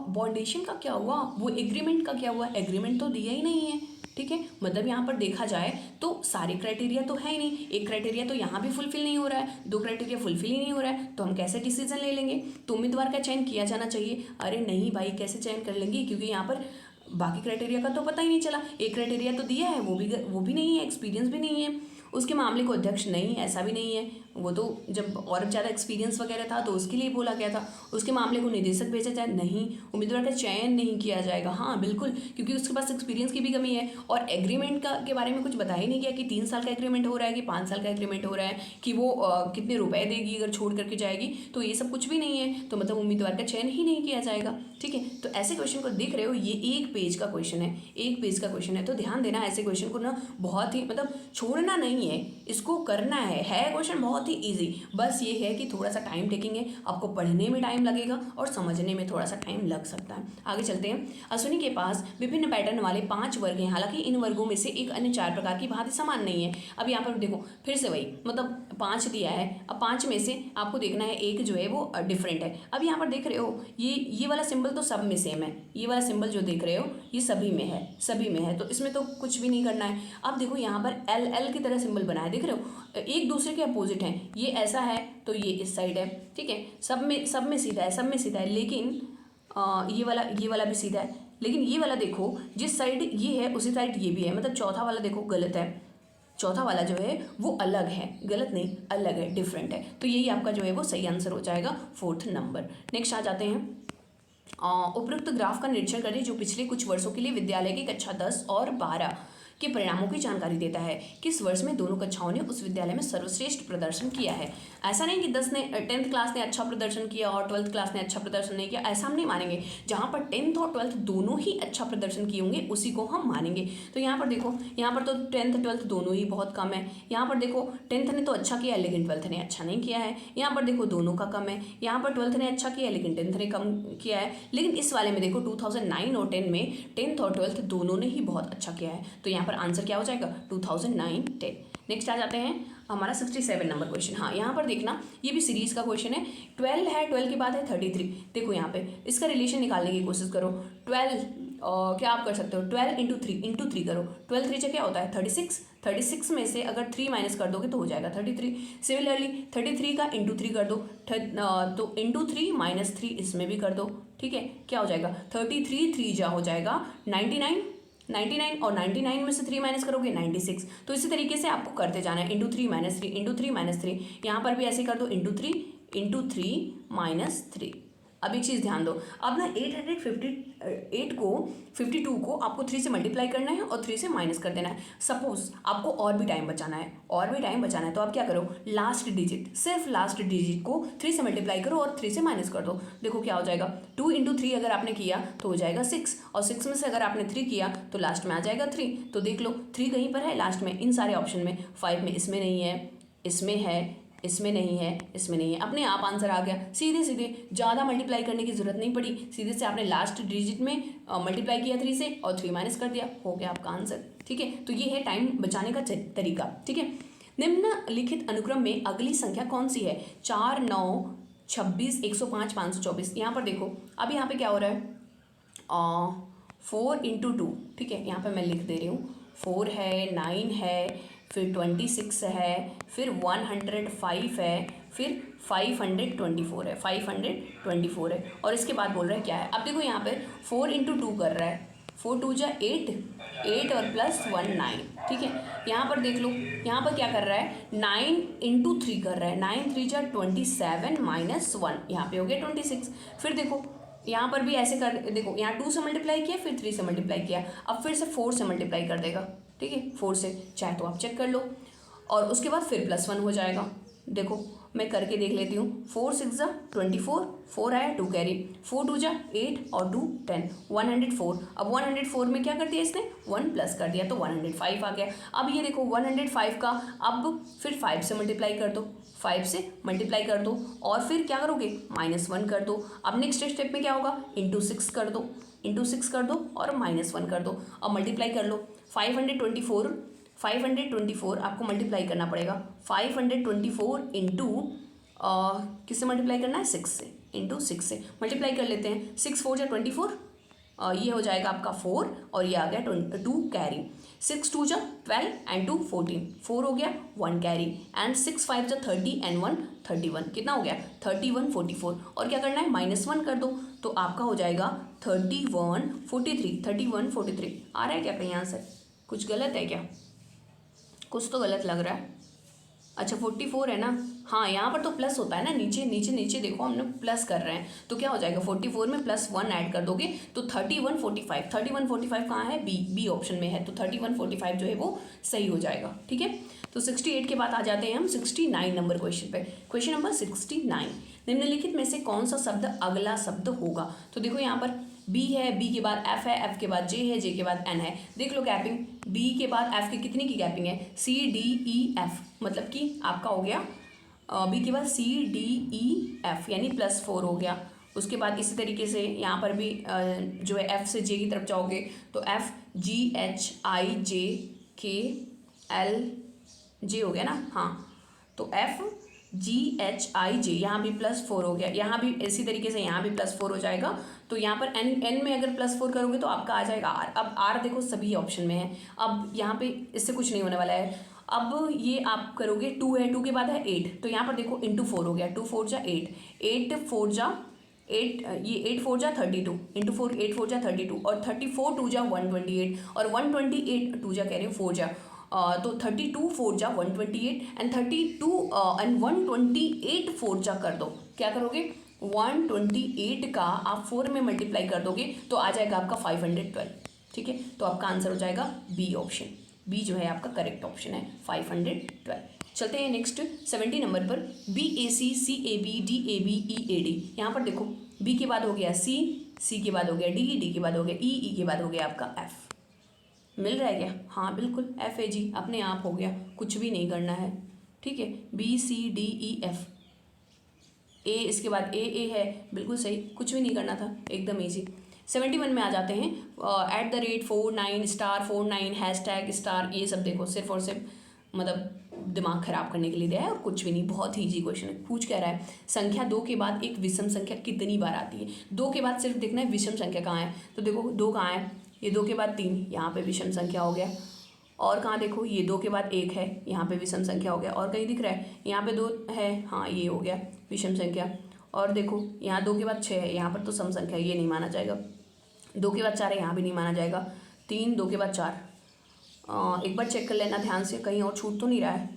बॉन्डेशन का क्या हुआ, वो एग्रीमेंट का क्या हुआ, एग्रीमेंट तो दिया ही नहीं है। ठीक है, मतलब यहाँ पर देखा जाए तो सारे क्राइटेरिया तो है ही नहीं, एक क्राइटेरिया तो यहाँ भी फुलफिल नहीं हो रहा है, दो क्राइटेरिया फुलफिल ही नहीं हो रहा है, तो हम कैसे डिसीजन ले लेंगे। तो उम्मीदवार का चयन किया जाना चाहिए। अरे नहीं भाई, कैसे चयन कर लेंगे, क्योंकि यहाँ पर बाकी क्राइटेरिया का तो पता ही नहीं चला। एक क्राइटेरिया तो दिया है, वो भी नहीं है, एक्सपीरियंस भी नहीं है, उसके मामले को अध्यक्ष नहीं, ऐसा भी नहीं है, वो तो जब और ज़्यादा एक्सपीरियंस वगैरह था तो उसके लिए बोला गया था। उसके मामले को निदेशक भेजा जाए, नहीं, उम्मीदवार का चयन नहीं किया जाएगा। हाँ बिल्कुल, क्योंकि उसके पास एक्सपीरियंस की भी कमी है। और एग्रीमेंट का के बारे में कुछ बताया ही नहीं गया कि 3 साल का एग्रीमेंट हो रहा है कि 5 साल का एग्रीमेंट हो रहा है, कि वो कितने रुपए देगी अगर छोड़ करके जाएगी, तो ये सब कुछ भी नहीं है, तो मतलब उम्मीदवार का चयन ही नहीं किया जाएगा। ठीक है, तो ऐसे क्वेश्चन को देख रहे हो, ये 1 पेज का क्वेश्चन है, 1 पेज का क्वेश्चन है, तो ध्यान देना ऐसे क्वेश्चन को ना बहुत ही मतलब छोड़ना नहीं है, इसको करना है क्वेश्चन बहुत ही ईजी। बस ये है कि थोड़ा सा टाइम टेकिंग है, आपको पढ़ने में टाइम लगेगा और समझने में थोड़ा सा टाइम लग सकता है। आगे चलते हैं। अश्विनी के पास विभिन्न पैटर्न वाले 5 वर्ग हैं, हालांकि इन वर्गों में से एक अन्य 4 प्रकार की भांति समान नहीं है। अब यहाँ पर देखो फिर से वही, मतलब 5 दिया है, अब 5 में से आपको देखना है एक जो है वो डिफरेंट है। अब यहाँ पर देख रहे हो ये वाला सिंबल तो सब में सेम है, ये वाला सिंबल जो देख रहे हो ये सभी में है, तो इसमें तो कुछ भी नहीं करना है। अब देखो यहाँ पर एल की तरह सिंबल बना है, देख रहे हो, एक दूसरे के अपोजिट हैं, ये ऐसा है तो ये इस साइड है। ठीक है, सब में सीधा है, लेकिन ये वाला भी सीधा है, लेकिन ये वाला देखो जिस साइड ये है उसी साइड ये भी है, मतलब चौथा वाला देखो गलत है, चौथा वाला जो है वो अलग है, गलत नहीं अलग है, डिफरेंट है, तो यही आपका जो है वो सही आंसर हो जाएगा 4th नंबर। नेक्स्ट आ जाते हैं। उपरोक्त ग्राफ का निरीक्षण करें जो पिछले कुछ वर्षों के लिए विद्यालय की कक्षा 10 और 12 के परिणामों की जानकारी देता है। किस वर्ष में दोनों कक्षाओं ने उस विद्यालय में सर्वश्रेष्ठ प्रदर्शन किया है। ऐसा नहीं कि 10th क्लास ने अच्छा प्रदर्शन किया और 12th क्लास ने अच्छा प्रदर्शन नहीं किया, ऐसा हम नहीं मानेंगे। जहाँ पर 10th और 12th दोनों ही अच्छा प्रदर्शन किए होंगे उसी को हम मानेंगे। तो यहाँ पर देखो, यहाँ पर तो 10th 12th दोनों ही बहुत कम है। यहाँ पर देखो 10th ने तो अच्छा किया है लेकिन 12th ने अच्छा नहीं किया है। यहाँ पर देखो दोनों का कम है, यहाँ पर 12th ने अच्छा किया है लेकिन 10th ने कम किया है। लेकिन इस वाले में देखो 2009 और 10 में 10th और 12th दोनों ने ही बहुत अच्छा किया है, तो यहाँ पर आंसर क्या हो जाएगा 2009-10। नेक्स्ट आ जाते हैं हमारा 67 नंबर क्वेश्चन। हाँ यहाँ पर देखना, ये भी सीरीज का क्वेश्चन है। 12 है, 12 के बाद है 33। देखो यहाँ पे इसका रिलेशन निकालने की कोशिश करो। 12 क्या आप कर सकते हो, 12 इंटू थ्री करो। 12 3 क्या होता है 36, 36 में से अगर 3 माइनस कर दोगे तो हो जाएगा 33। सिमिलरली 33 का इंटू 3 कर दो, तो इंटू 3 माइनस 3 इसमें भी कर दो। ठीक है, क्या हो जाएगा 33, 3 जा हो जाएगा 99 और 99 में से 3 माइनस करोगे 96। तो इसी तरीके से आपको करते जाना है, इंटू 3 माइनस 3 इंटू 3 माइनस 3, यहाँ पर भी ऐसे कर दो इंटू 3 माइनस 3। अब एक चीज़ ध्यान दो, अब ना 858 को 52 को आपको 3 से मल्टीप्लाई करना है और 3 से माइनस कर देना है। सपोज आपको और भी टाइम बचाना है तो आप क्या करो, लास्ट डिजिट, सिर्फ लास्ट डिजिट को 3 से मल्टीप्लाई करो और 3 से माइनस कर दो। देखो क्या हो जाएगा, 2 इंटू 3 अगर आपने किया तो हो जाएगा 6, और 6 में से अगर आपने 3 किया तो लास्ट में आ जाएगा 3। तो देख लो 3 कहीं पर है लास्ट में, इन सारे ऑप्शन में। 5 में इसमें नहीं है, इसमें है, इसमें नहीं है, इसमें नहीं है, अपने आप आंसर आ गया। सीधे ज़्यादा मल्टीप्लाई करने की जरूरत नहीं पड़ी, सीधे से आपने लास्ट डिजिट में मल्टीप्लाई किया 3 से और 3 माइनस कर दिया, हो गया आपका आंसर। ठीक है, तो ये है टाइम बचाने का तरीका। ठीक है, निम्नलिखित अनुक्रम में अगली संख्या कौन सी है, 4, 9, 26, 105, 524। यहाँ पर देखो, अब यहाँ पे क्या हो रहा है, 4 इंटू 2। ठीक है, यहाँ पर मैं लिख दे रही हूँ, 4 है, 9 है, फिर 26 है, फिर 105 है, फिर 524 है, 524 है, और इसके बाद बोल रहा है क्या है। अब देखो यहाँ पे 4 इंटू 2 कर रहा है, 4 2 जा 8 और प्लस 1 9। ठीक है, यहाँ पर देख लो, यहाँ पर क्या कर रहा है, 9 इंटू 3 कर रहा है, 9 3 जा 27 माइनस 1, यहाँ पे हो गया 26। फिर देखो यहाँ पर भी ऐसे कर, देखो यहाँ 2 से मल्टीप्लाई किया, फिर 3 से मल्टीप्लाई किया, अब फिर से 4 से मल्टीप्लाई कर देगा। ठीक है, 4 से, चाहे तो आप चेक कर लो, और उसके बाद फिर +1 हो जाएगा। देखो मैं करके देख लेती हूँ, 4 6 जा 24, 4 आया 2 कैरी, 4 2 जा 8 और 2 10, 104। अब 104 में क्या कर दिया इसने, 1 प्लस कर दिया, तो 105 आ गया। अब ये देखो 105 का अब फिर 5 से मल्टीप्लाई कर दो, 5 से मल्टीप्लाई कर दो, और फिर क्या करोगे, -1 कर दो। अब नेक्स्ट स्टेप में क्या होगा, इंटू 6 कर दो, और -1 कर दो। अब मल्टीप्लाई कर लो, 524 आपको मल्टीप्लाई करना पड़ेगा। 524 इंटू किससे मल्टीप्लाई करना है, 6 से, इंटू 6 से मल्टीप्लाई कर लेते हैं। 6 4 जा 24, ये हो जाएगा आपका 4, और ये आ गया 2 कैरी। 6 2 जा 12 एंड 2 14, 4 हो गया 1 कैरी एंड 6 5 जा 30 एंड 1 31, कितना हो गया 31 44। और क्या करना है -1 कर दो तो आपका हो जाएगा 31 43, 31 43। आ रहा है क्या कहीं आंसर? कुछ गलत है क्या? कुछ तो गलत लग रहा है। अच्छा 44 है ना, हाँ यहाँ पर तो प्लस होता है ना, नीचे नीचे नीचे देखो हम लोग प्लस कर रहे हैं तो क्या हो जाएगा 44 में +1 ऐड कर दोगे तो 31 45, 31 45 कहाँ है? बी ऑप्शन में है, तो 31 45 जो है वो सही हो जाएगा। ठीक है, तो 68 के बाद आ जाते हैं हम 69 नंबर क्वेश्चन पे। क्वेश्चन नंबर 69, निम्नलिखित में से कौन सा शब्द अगला शब्द होगा? तो देखो यहाँ पर बी है, बी के बाद एफ है, एफ के बाद जे है, जे के बाद एन है। देख लो गैपिंग, बी के बाद एफ की कितनी की गैपिंग है? सी डी ई एफ, मतलब कि आपका हो गया बी के बाद सी डी ई एफ यानी +4 हो गया। उसके बाद इसी तरीके से यहाँ पर भी जो है एफ से जे की तरफ जाओगे तो एफ जी एच आई जे के एल जे हो गया ना, हाँ तो एफ जी एच आई जे, यहाँ भी +4 हो गया, यहाँ भी इसी तरीके से यहाँ भी +4 हो जाएगा। तो यहाँ पर एन में अगर +4 करोगे तो आपका आ जाएगा आर। अब आर देखो सभी ऑप्शन में है, अब यहाँ पे इससे कुछ नहीं होने वाला है। अब ये आप करोगे 2 है, 2 के बाद है 8, तो यहाँ पर देखो इंटू 4 हो गया, 2 4 जा 8, 8 4 जा 8, ये 8 4 जा 32 इंटू 4, 8 4 जा 32 और 34 2 जा 128 और 128 2 जा कह रही हूँ 4 जा तो 32 4 जा 128 एंड 32 एंड 128 4 जा कर दो। क्या करोगे? 128 का आप 4 में मल्टीप्लाई कर दोगे तो आ जाएगा आपका 512। ठीक है, तो आपका आंसर हो जाएगा बी ऑप्शन। बी जो है आपका करेक्ट ऑप्शन है 512। चलते हैं नेक्स्ट 70 नंबर पर। B A C, C A B, D A B, E A D. यहाँ पर देखो बी के बाद हो गया सी, सी के बाद हो गया डी, डी के बाद हो गया ई, ई के बाद हो गया आपका एफ। मिल रहा है क्या? हाँ बिल्कुल, एफ ए जी अपने आप हो गया, कुछ भी नहीं करना है। ठीक है, B C D E F, A इसके बाद ए है, बिल्कुल सही, कुछ भी नहीं करना था, एकदम ईजी। 71 में आ जाते हैं। @49 *49 हैशटैग स्टार, ये सब देखो सिर्फ और सिर्फ मतलब दिमाग खराब करने के लिए दिया है और कुछ भी नहीं, बहुत ही ईजी क्वेश्चन है। पूछ कह रहा है संख्या 2 के बाद एक विषम संख्या कितनी बार आती है? 2 के बाद सिर्फ देखना है विषम संख्या कहाँ है, तो देखो 2 कहाँ है, ये 2 के बाद 3, यहाँ पे विषम संख्या हो गया। और कहाँ देखो ये 2 के बाद 1 है, यहाँ पे विषम संख्या हो गया। और कहीं दिख रहा है यहाँ पे 2 है, हाँ ये हो गया विषम संख्या। और देखो यहाँ 2 के बाद 6 है, यहाँ पर तो सम संख्या, ये नहीं माना जाएगा। 2 के बाद 4 है, यहाँ भी नहीं माना जाएगा। 3 2 के बाद 4, एक बार चेक कर लेना ध्यान से कहीं और छूट तो नहीं रहा है।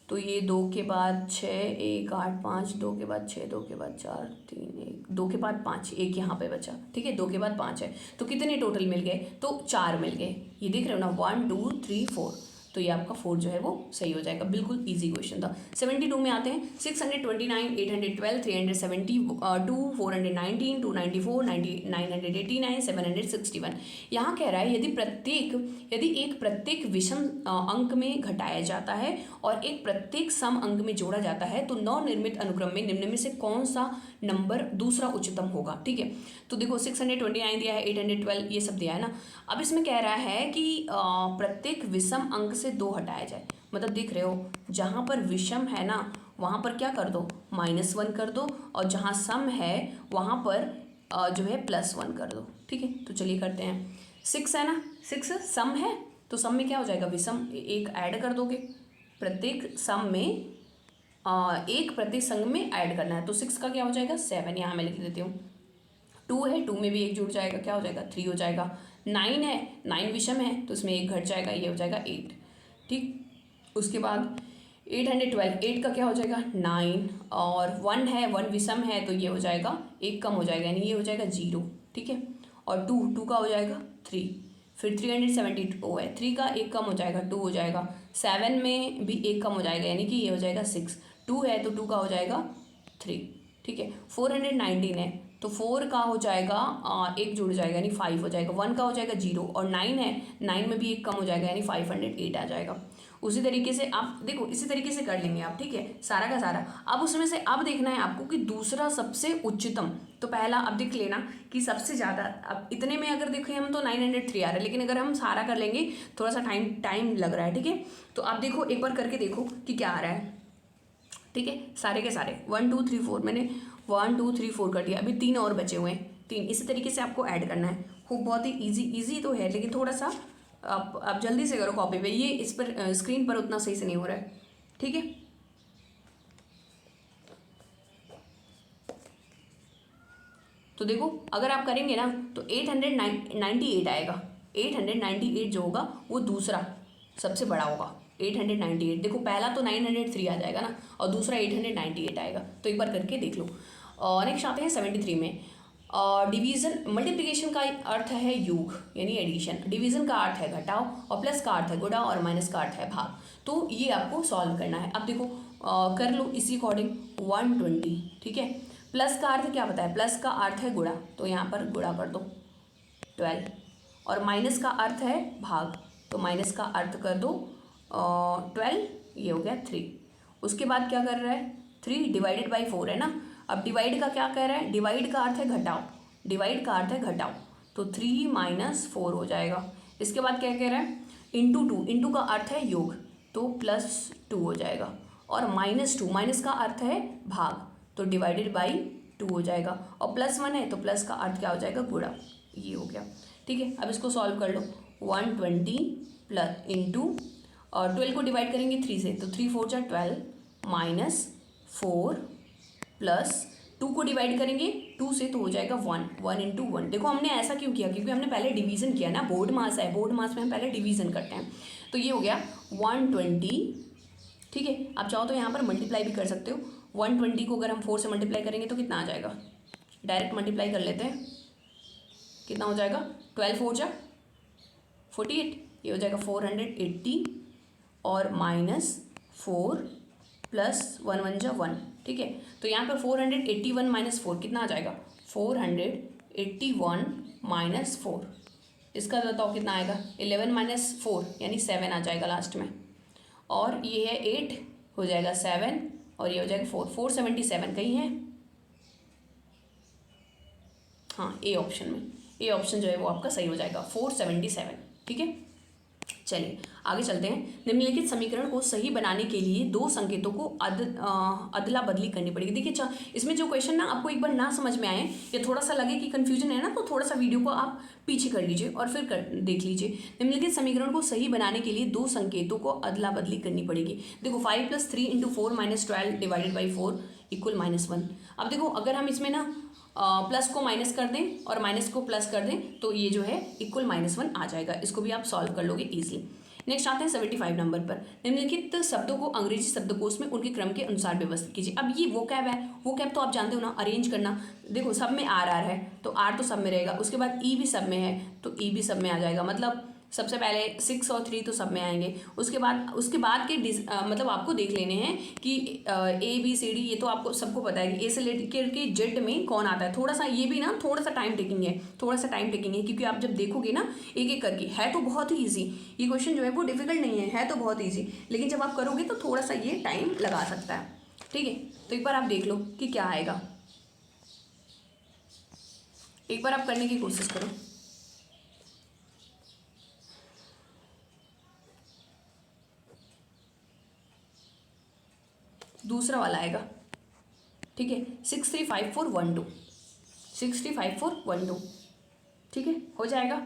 तो ये 2 के बाद 6 1 8 5, 2 के बाद 6, 2 के बाद 4 3 1, 2 के बाद 5, एक यहाँ पे बचा। ठीक है, 2 के बाद 5 है, तो कितने टोटल मिल गए? तो 4 मिल गए। ये देख रहे हो ना, 1 2 3 4, तो ये आपका 4 जो है वो सही हो जाएगा। बिल्कुल इजी क्वेश्चन था। 72 में आते हैं। 629 812 372 419 294 989 761। यहाँ कह रहा है यदि एक प्रत्येक विषम अंक में घटाया जाता है और एक प्रत्येक सम अंक में जोड़ा जाता है तो नवनिर्मित अनुक्रम में निम्न में से कौन सा नंबर दूसरा उच्चतम होगा? ठीक है, तो देखो 629 दिया है, 812 ये सब दिया है ना। अब इसमें कह रहा है कि प्रत्येक विषम अंक से 2 हटाया जाए, मतलब देख रहे हो जहाँ पर विषम है ना वहाँ पर क्या कर दो, -1 कर दो, और जहाँ सम है वहाँ पर जो है +1 कर दो। ठीक है, तो चलिए करते हैं। 6 है ना, 6 सम है तो सम में क्या हो जाएगा, विषम एक ऐड कर दोगे, प्रत्येक सम में एक प्रत्येक संग में ऐड करना है, तो 6 का क्या हो जाएगा 7, यहाँ मैं लिख देती हूँ। 2 है, 2 में भी एक जुड़ जाएगा, क्या हो जाएगा 3 हो जाएगा। 9 है, 9 विषम है तो इसमें एक घट जाएगा, ये हो जाएगा 8। ठीक, उसके बाद 812, 8 का क्या हो जाएगा 9, और 1 है, 1 विषम है तो ये हो जाएगा एक कम हो जाएगा, यानी ये हो जाएगा 0। ठीक है, और 2 का हो जाएगा 3, फिर 372 है, 3 का एक कम हो जाएगा 2 हो जाएगा। 7 में भी एक कम हो जाएगा, यानी कि ये हो जाएगा 6। 2 है तो 2 का हो जाएगा 3। ठीक है, 419 है तो 4 का हो जाएगा एक जुड़ जाएगा यानी 5 हो जाएगा। 1 का हो जाएगा 0, और 9 है, 9 में भी एक कम हो जाएगा यानी 508 आ जाएगा। उसी तरीके से आप देखो, इसी तरीके से कर लेंगे आप। ठीक है, सारा का सारा। अब उसमें से अब देखना है आपको कि दूसरा सबसे उच्चतम, तो पहला अब देख लेना कि सबसे ज़्यादा, अब इतने में अगर देखें हम तो 903 आ रहा है, लेकिन अगर हम सारा कर लेंगे थोड़ा सा टाइम लग रहा है। ठीक है, तो आप देखो एक बार करके देखो कि क्या आ रहा है। ठीक है, सारे के सारे 1 2 3 4 मैंने 1 2 3 4 कर दिया, अभी 3 और बचे हुए हैं, 3 इसी तरीके से आपको ऐड करना है। खूब बहुत ही इजी तो है, लेकिन थोड़ा सा आप जल्दी से करो कॉपी पे, ये इस पर स्क्रीन पर उतना सही से नहीं हो रहा है, ठीक है। तो देखो अगर आप करेंगे ना तो 898 आएगा। 898 जो होगा वो दूसरा सबसे बड़ा होगा। 898, देखो पहला तो 903 आ जाएगा ना, और दूसरा 898 आएगा। तो एक बार करके देख लो। नेक्स्ट आते हैं 73 में। डिवीज़न, मल्टीप्लिकेशन का अर्थ है योग यानी एडिशन, डिवीज़न का अर्थ है घटाव, और प्लस का अर्थ है गुणा, और माइनस का अर्थ है भाग। तो ये आपको सॉल्व करना है। अब देखो कर लो इसी अकॉर्डिंग। 120, ठीक है। प्लस का अर्थ क्या पता है? प्लस का अर्थ है गुणा, तो यहाँ पर गुणा कर दो 12, और माइनस का अर्थ है भाग, तो माइनस का अर्थ कर दो 12, ये हो गया 3। उसके बाद क्या कर रहा है? 3 डिवाइडेड बाई 4 है ना। अब डिवाइड का क्या कह रहा है? डिवाइड का अर्थ है घटाओ, डिवाइड का अर्थ है घटाओ, तो 3 - 4 हो जाएगा। इसके बाद क्या कह रहा है? इंटू 2, इंटू का अर्थ है योग, तो +2 हो जाएगा, और -2, माइनस का अर्थ है भाग, तो डिवाइडेड बाई 2 हो जाएगा, और +1 है तो प्लस का अर्थ क्या हो जाएगा? गुणा। ये हो गया, ठीक है। अब इसको सॉल्व कर लो। 120 प्लस इंटू, और 12 को डिवाइड करेंगे 3 से, तो 3 4 12 -4 प्लस 2 को डिवाइड करेंगे 2 से, तो हो जाएगा 1। 1 × 1। देखो हमने ऐसा क्यों किया? क्योंकि हमने पहले डिवीज़न किया ना, बोर्ड मास है, बोर्ड मास में हम पहले डिवीज़न करते हैं। तो ये हो गया 120, ठीक है। आप चाहो तो यहाँ पर मल्टीप्लाई भी कर सकते हो। 120 को अगर हम 4 से मल्टीप्लाई करेंगे तो कितना आ जाएगा? डायरेक्ट मल्टीप्लाई कर लेते हैं, कितना हो जाएगा? 12 4 48, ये हो जाएगा 480, और -4 प्लस 1 1 1, ठीक है। तो यहाँ पर 481 - 4 कितना आ जाएगा? 481 - 4, इसका बताओ कितना आएगा? 11 - 4 यानी 7 आ जाएगा लास्ट में, और ये है 8 हो जाएगा 7, और ये हो जाएगा 4। 477 कहीं है? हाँ, ए ऑप्शन में, ए ऑप्शन जो है वो आपका सही हो जाएगा, 477, ठीक है। चलिए आगे चलते हैं। निम्नलिखित समीकरण को सही बनाने के लिए दो संकेतों को अदला बदली करनी पड़ेगी। देखिए इसमें जो क्वेश्चन ना आपको एक बार ना समझ में आए या थोड़ा सा लगे कि कन्फ्यूजन है ना, तो थोड़ा सा वीडियो को आप पीछे कर लीजिए और फिर देख लीजिए। निम्नलिखित समीकरण को सही बनाने के लिए दो संकेतों को अदला बदली करनी पड़ेगी। देखो 5 + 3 × 4 - 12 डिवाइडेड बाई 4 = -1। अब देखो अगर हम इसमें ना प्लस को माइनस कर दें और माइनस को प्लस कर दें तो ये जो है इक्वल -1 आ जाएगा। इसको भी आप सॉल्व कर लोगे ईजिली। नेक्स्ट आते हैं 75 नंबर पर। निम्नलिखित शब्दों को अंग्रेजी शब्दकोश में उनके क्रम के अनुसार व्यवस्थित कीजिए। अब ये वो कैब है, वो कैब तो आप जानते हो ना, अरेंज करना। देखो सब में आर है तो आर तो सब में रहेगा, उसके बाद ई भी सब में है तो ई भी सब में आ जाएगा। मतलब सबसे पहले 6 और 3 तो सब में आएंगे। उसके बाद के मतलब आपको देख लेने हैं कि ABCD ये तो आपको सबको पता है कि ए से लेकर के जेड में कौन आता है। थोड़ा सा ये भी ना थोड़ा सा टाइम टेकिंग है, क्योंकि आप जब देखोगे ना एक एक करके, है तो बहुत ही ईजी ये क्वेश्चन जो है वो डिफिकल्ट नहीं है तो बहुत ईजी, लेकिन जब आप करोगे तो थोड़ा सा ये टाइम लगा सकता है। ठीक है, तो एक बार आप देख लो कि क्या आएगा, एक बार आप करने की कोशिश करो। दूसरा वाला आएगा, ठीक है, 635412, 635412, ठीक है, हो जाएगा।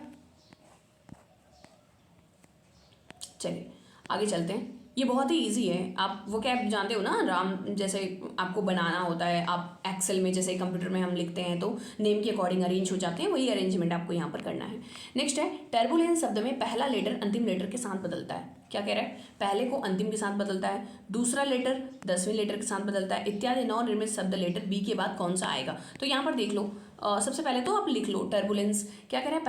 चलिए आगे चलते हैं। ये बहुत ही इजी है, आप वो क्या जानते हो ना, राम जैसे आपको बनाना होता है, आप एक्सेल में जैसे कंप्यूटर में हम लिखते हैं तो नेम के अकॉर्डिंग अरेंज हो जाते हैं, वही अरेंजमेंट आपको यहाँ पर करना है। नेक्स्ट है, टर्बुलेंस शब्द में पहला लेटर अंतिम लेटर के साथ बदलता है। क्या कह रहा है? पहले को अंतिम के साथ बदलता है, दूसरा लेटर 10वें लेटर के साथ बदलता है इत्यादि। नवनिर्मित शब्द लेटर बी के बाद कौन सा आएगा? तो यहाँ पर देख लो, सबसे पहले तो आप लिख लो टर्बुलेंस। क्या कह रहा है?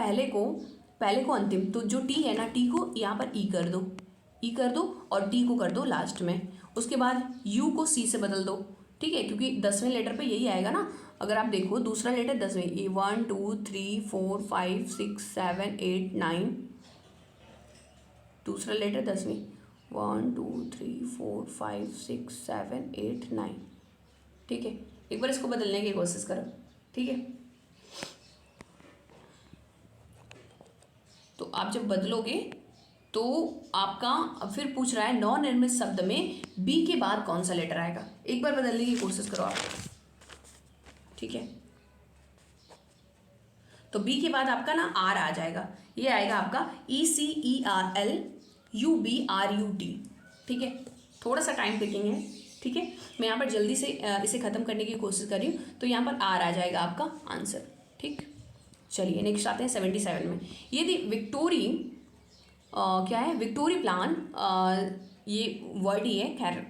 पहले को अंतिम, तो जो टी है ना, टी को यहाँ पर ई कर दो, और टी को कर दो लास्ट में। उसके बाद यू को सी से बदल दो, ठीक है, क्योंकि 10वें लेटर पे यही आएगा ना। अगर आप देखो दूसरा लेटर 10वें, ये 1 2 3 4 5 6 7 8 9, दूसरा लेटर 10वें 1 2 3 4 5 6 7 8 9, ठीक है। एक बार इसको बदलने की कोशिश करो, ठीक है। तो आप जब बदलोगे तो आपका फिर पूछ रहा है नवनिर्मित शब्द में बी के बाद कौन सा लेटर आएगा। एक बार बदलने की कोशिश करो आप, ठीक है। तो बी के बाद आपका ना आर आ जाएगा, ये आएगा आपका ECERLUBRUT। ठीक है, थोड़ा सा टाइम टेकिंग है। ठीक है, मैं यहाँ पर जल्दी से इसे ख़त्म करने की कोशिश कर रही हूँ, तो यहाँ पर आर आ जाएगा आपका आंसर। ठीक, चलिए नेक्स्ट आते हैं 77 में। ये थी विक्टोरी, क्या है विक्टोरी प्लान, ये वर्ड ही है, खैर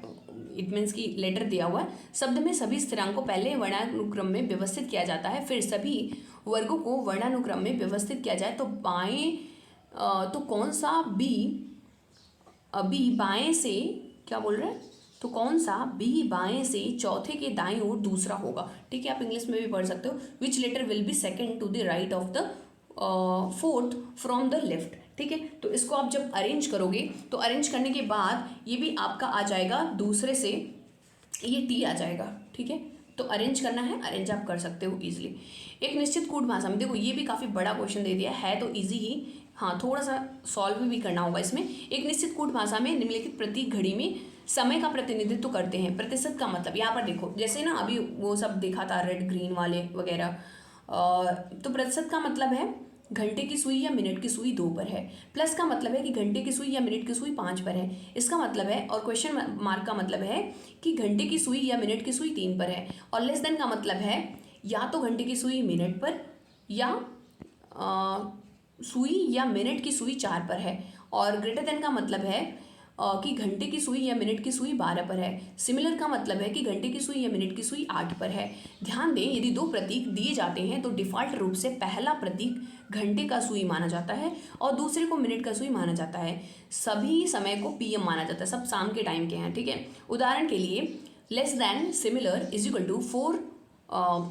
इट मीन्स की लेटर दिया हुआ है। शब्द में सभी स्थिरांक को पहले वर्णानुक्रम में व्यवस्थित किया जाता है, फिर सभी वर्गों को वर्णानुक्रम में व्यवस्थित किया जाए तो बाएं, तो कौन सा बी बाएं से, क्या बोल रहे हैं, तो कौन सा बी बाएं से चौथे के दाएं ओर दूसरा होगा। ठीक है, आप इंग्लिश में भी पढ़ सकते हो, which letter will be second to the right of the fourth from the left. ठीक है, तो इसको आप जब अरेंज करोगे तो अरेंज करने के बाद ये भी आपका आ जाएगा दूसरे से, ये टी आ जाएगा। ठीक है, तो अरेंज करना है, अरेंज आप कर सकते हो इजीली। एक निश्चित कूट भाषा में, देखो ये भी काफ़ी बड़ा क्वेश्चन दे दिया है तो इजी ही, हाँ थोड़ा सा सॉल्व भी करना होगा इसमें। एक निश्चित कूट भाषा में निम्नलिखित प्रतीक घड़ी में समय का प्रतिनिधित्व करते हैं। प्रतिशत का मतलब, यहाँ पर देखो जैसे ना अभी वो सब देखा था रेड ग्रीन वाले वगैरह, तो प्रतिशत का मतलब है घंटे की सुई या मिनट की सुई 2 पर है, प्लस का मतलब है कि घंटे की सुई या मिनट की सुई 5 पर है, इसका मतलब है, और क्वेश्चन मार्क का मतलब है कि घंटे की सुई या मिनट की सुई 3 पर है, और लेस देन का मतलब है या तो घंटे की सुई मिनट पर या सुई या मिनट की सुई 4 पर है, और ग्रेटर देन का मतलब है कि घंटे की सुई या मिनट की सुई 12 पर है। सिमिलर का मतलब है कि घंटे की सुई या मिनट की सुई 8 पर है। ध्यान दें, यदि 2 प्रतीक दिए जाते हैं तो डिफ़ॉल्ट रूप से पहला प्रतीक घंटे का सुई माना जाता है और दूसरे को मिनट का सुई माना जाता है। सभी समय को PM माना जाता है, सब शाम के टाइम के हैं। ठीक है, उदाहरण के लिए less than similar is equal to 4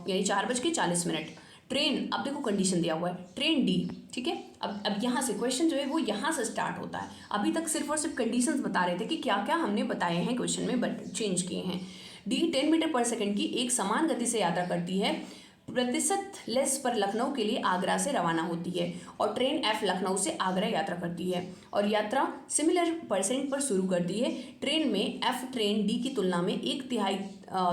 यानी 4:40। ट्रेन, अब देखो कंडीशन दिया हुआ है, ट्रेन डी। ठीक है, अब यहाँ से क्वेश्चन जो है वो यहाँ से स्टार्ट होता है। अभी तक सिर्फ और सिर्फ कंडीशंस बता रहे थे कि क्या क्या हमने बताए हैं क्वेश्चन में, बट चेंज किए हैं। डी 10 मीटर पर सेकंड की एक समान गति से यात्रा करती है, प्रतिशत लेस पर लखनऊ के लिए आगरा से रवाना होती है, और ट्रेन F लखनऊ से आगरा यात्रा करती है और यात्रा सिमिलर परसेंट पर शुरू करती है। ट्रेन में F ट्रेन D की तुलना में 1/3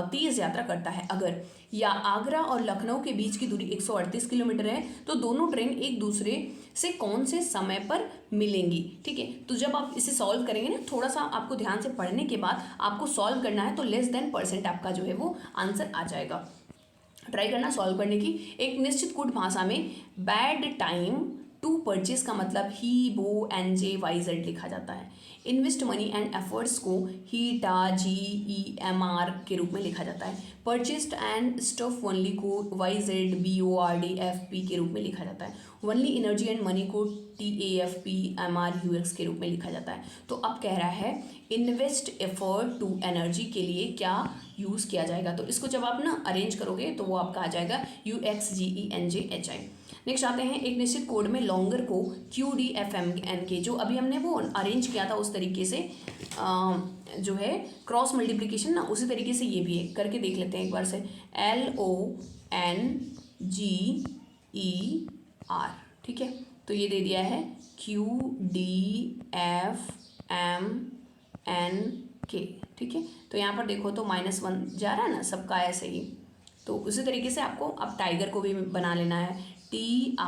तेज यात्रा करता है। अगर या आगरा और लखनऊ के बीच की दूरी 138 किलोमीटर है तो दोनों ट्रेन एक दूसरे से कौन से समय पर मिलेंगी। ठीक है, तो जब आप इसे सॉल्व करेंगे ना, थोड़ा सा आपको ध्यान से पढ़ने के बाद आपको सॉल्व करना है, तो लेस देन परसेंट आपका जो है वो आंसर आ जाएगा। ट्राई करना सॉल्व करने की। एक निश्चित कूट भाषा में बैड टाइम टू परचेज का मतलब ही, बो, NJ, YZ लिखा जाता है। इन्वेस्ट मनी एंड एफर्ट्स को ही, टा, GEMR के रूप में लिखा जाता है। परचेस्ड एंड स्टफ वनली को YZ, BORD, FP के रूप में लिखा जाता है। वनली एनर्जी एंड मनी को TAFP, MRUX के रूप में लिखा जाता है। तो अब कह रहा है इन्वेस्ट एफर्ट टू एनर्जी के लिए क्या यूज़ किया जाएगा, तो इसको जब आप ना अरेंज करोगे तो वो आपका आ जाएगा UXGENJHI। नेक्स्ट आते हैं, एक निश्चित कोड में लॉन्गर को QDFMNK, जो अभी हमने वो अरेंज किया था उस तरीके से, जो है क्रॉस मल्टीप्लिकेशन ना, उसी तरीके से ये भी है, करके देख लेते हैं एक बार से। LONGER। ठीक है, तो ये दे दिया है QDFMNK। ठीक है, तो यहाँ पर देखो तो -1 जा रहा है ना, सबका ऐसे ही। तो उसी तरीके से आपको अब टाइगर को भी बना लेना है, TIGER।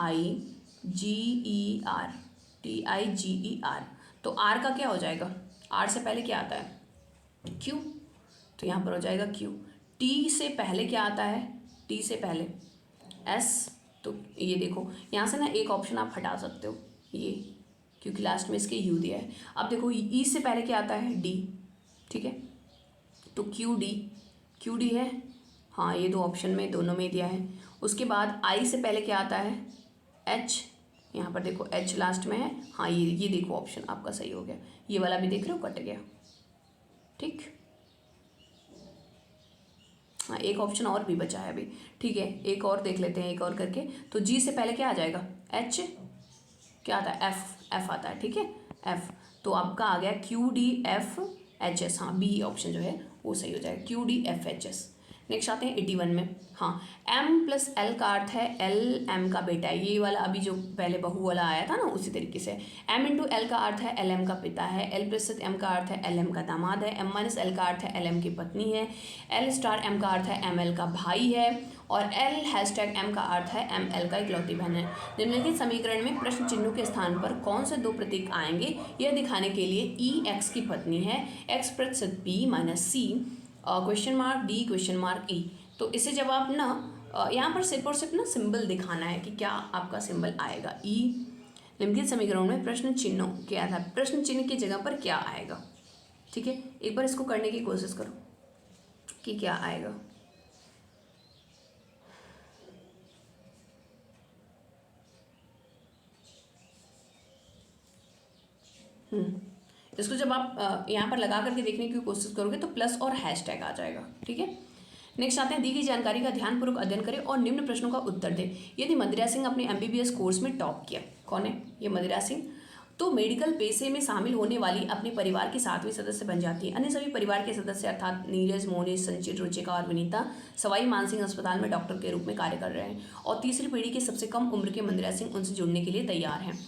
तो R का क्या हो जाएगा, R से पहले क्या आता है, Q, तो यहाँ पर हो जाएगा Q। T से पहले क्या आता है, T से पहले S, तो ये देखो यहाँ से ना एक ऑप्शन आप हटा सकते हो ये, क्योंकि लास्ट में इसके U दिया है। अब देखो E से पहले क्या आता है, D। ठीक है, तो QD है, हाँ ये 2 ऑप्शन में दोनों में दिया है। उसके बाद I से पहले क्या आता है, H, यहाँ पर देखो H लास्ट में है, हाँ ये देखो ऑप्शन आपका सही हो गया, ये वाला भी देख रहे हो कट गया। ठीक, हाँ एक ऑप्शन और भी बचा है अभी। ठीक है, एक और देख लेते हैं, एक और करके। तो G से पहले क्या आ जाएगा, H, क्या आता है, F आता है। ठीक है, F, तो आपका आ गया QDFHS, हाँ B ऑप्शन जो है वो सही हो जाएगा, QDFHS। नेक्स्ट आते हैं 81 में। हाँ, m प्लस एल का अर्थ है एल एम का बेटा है, ये वाला अभी जो पहले बहू वाला आया था ना, उसी तरीके से m इंटू एल का अर्थ है एल एम का पिता है, एल प्लस एम का अर्थ है एल एम का दामाद है, m माइनस एल का अर्थ है एल एम की पत्नी है, एल स्टार एम का अर्थ है एम एल का भाई है, और एल हैशटैग एम का अर्थ है एम एल का इकलौती बहन है। निम्नलिखित समीकरण में प्रश्न चिन्हों के स्थान पर कौन से दो प्रतीक आएंगे, यह दिखाने के लिए ई एक्स की पत्नी है, एक्स प्रतिशत P minus C question mark D question mark E. तो इसे जब आप ना यहाँ पर सिर्फ और सिर्फ ना सिंबल दिखाना है कि क्या आपका सिंबल आएगा। ई निम्नलिखित समीकरणों में प्रश्न चिन्हों के आधार, प्रश्न चिन्ह की जगह पर क्या आएगा। ठीक है, एक बार इसको करने की कोशिश करो कि क्या आएगा। इसको जब आप यहाँ पर लगा करके देखने की कोशिश करोगे तो प्लस और हैशटैग आ जाएगा। ठीक है, नेक्स्ट आते हैं दी गई जानकारी का ध्यानपूर्वक अध्ययन करें और निम्न प्रश्नों का उत्तर दें। यदि मदिरा सिंह अपने MBBS कोर्स में टॉप किया, कौन है ये मदिरा सिंह, तो मेडिकल पेशे में शामिल होने वाली अपने परिवार की 7वीं सदस्य बन जाती है। अन्य सभी परिवार के सदस्य अर्थात नीरज, मोनिश, संचित, रुचिका और विनीता सवाई मानसिंह अस्पताल में डॉक्टर के रूप में कार्य कर रहे हैं और तीसरी पीढ़ी के सबसे कम उम्र के मदिरा सिंह उनसे जुड़ने के लिए तैयार हैं।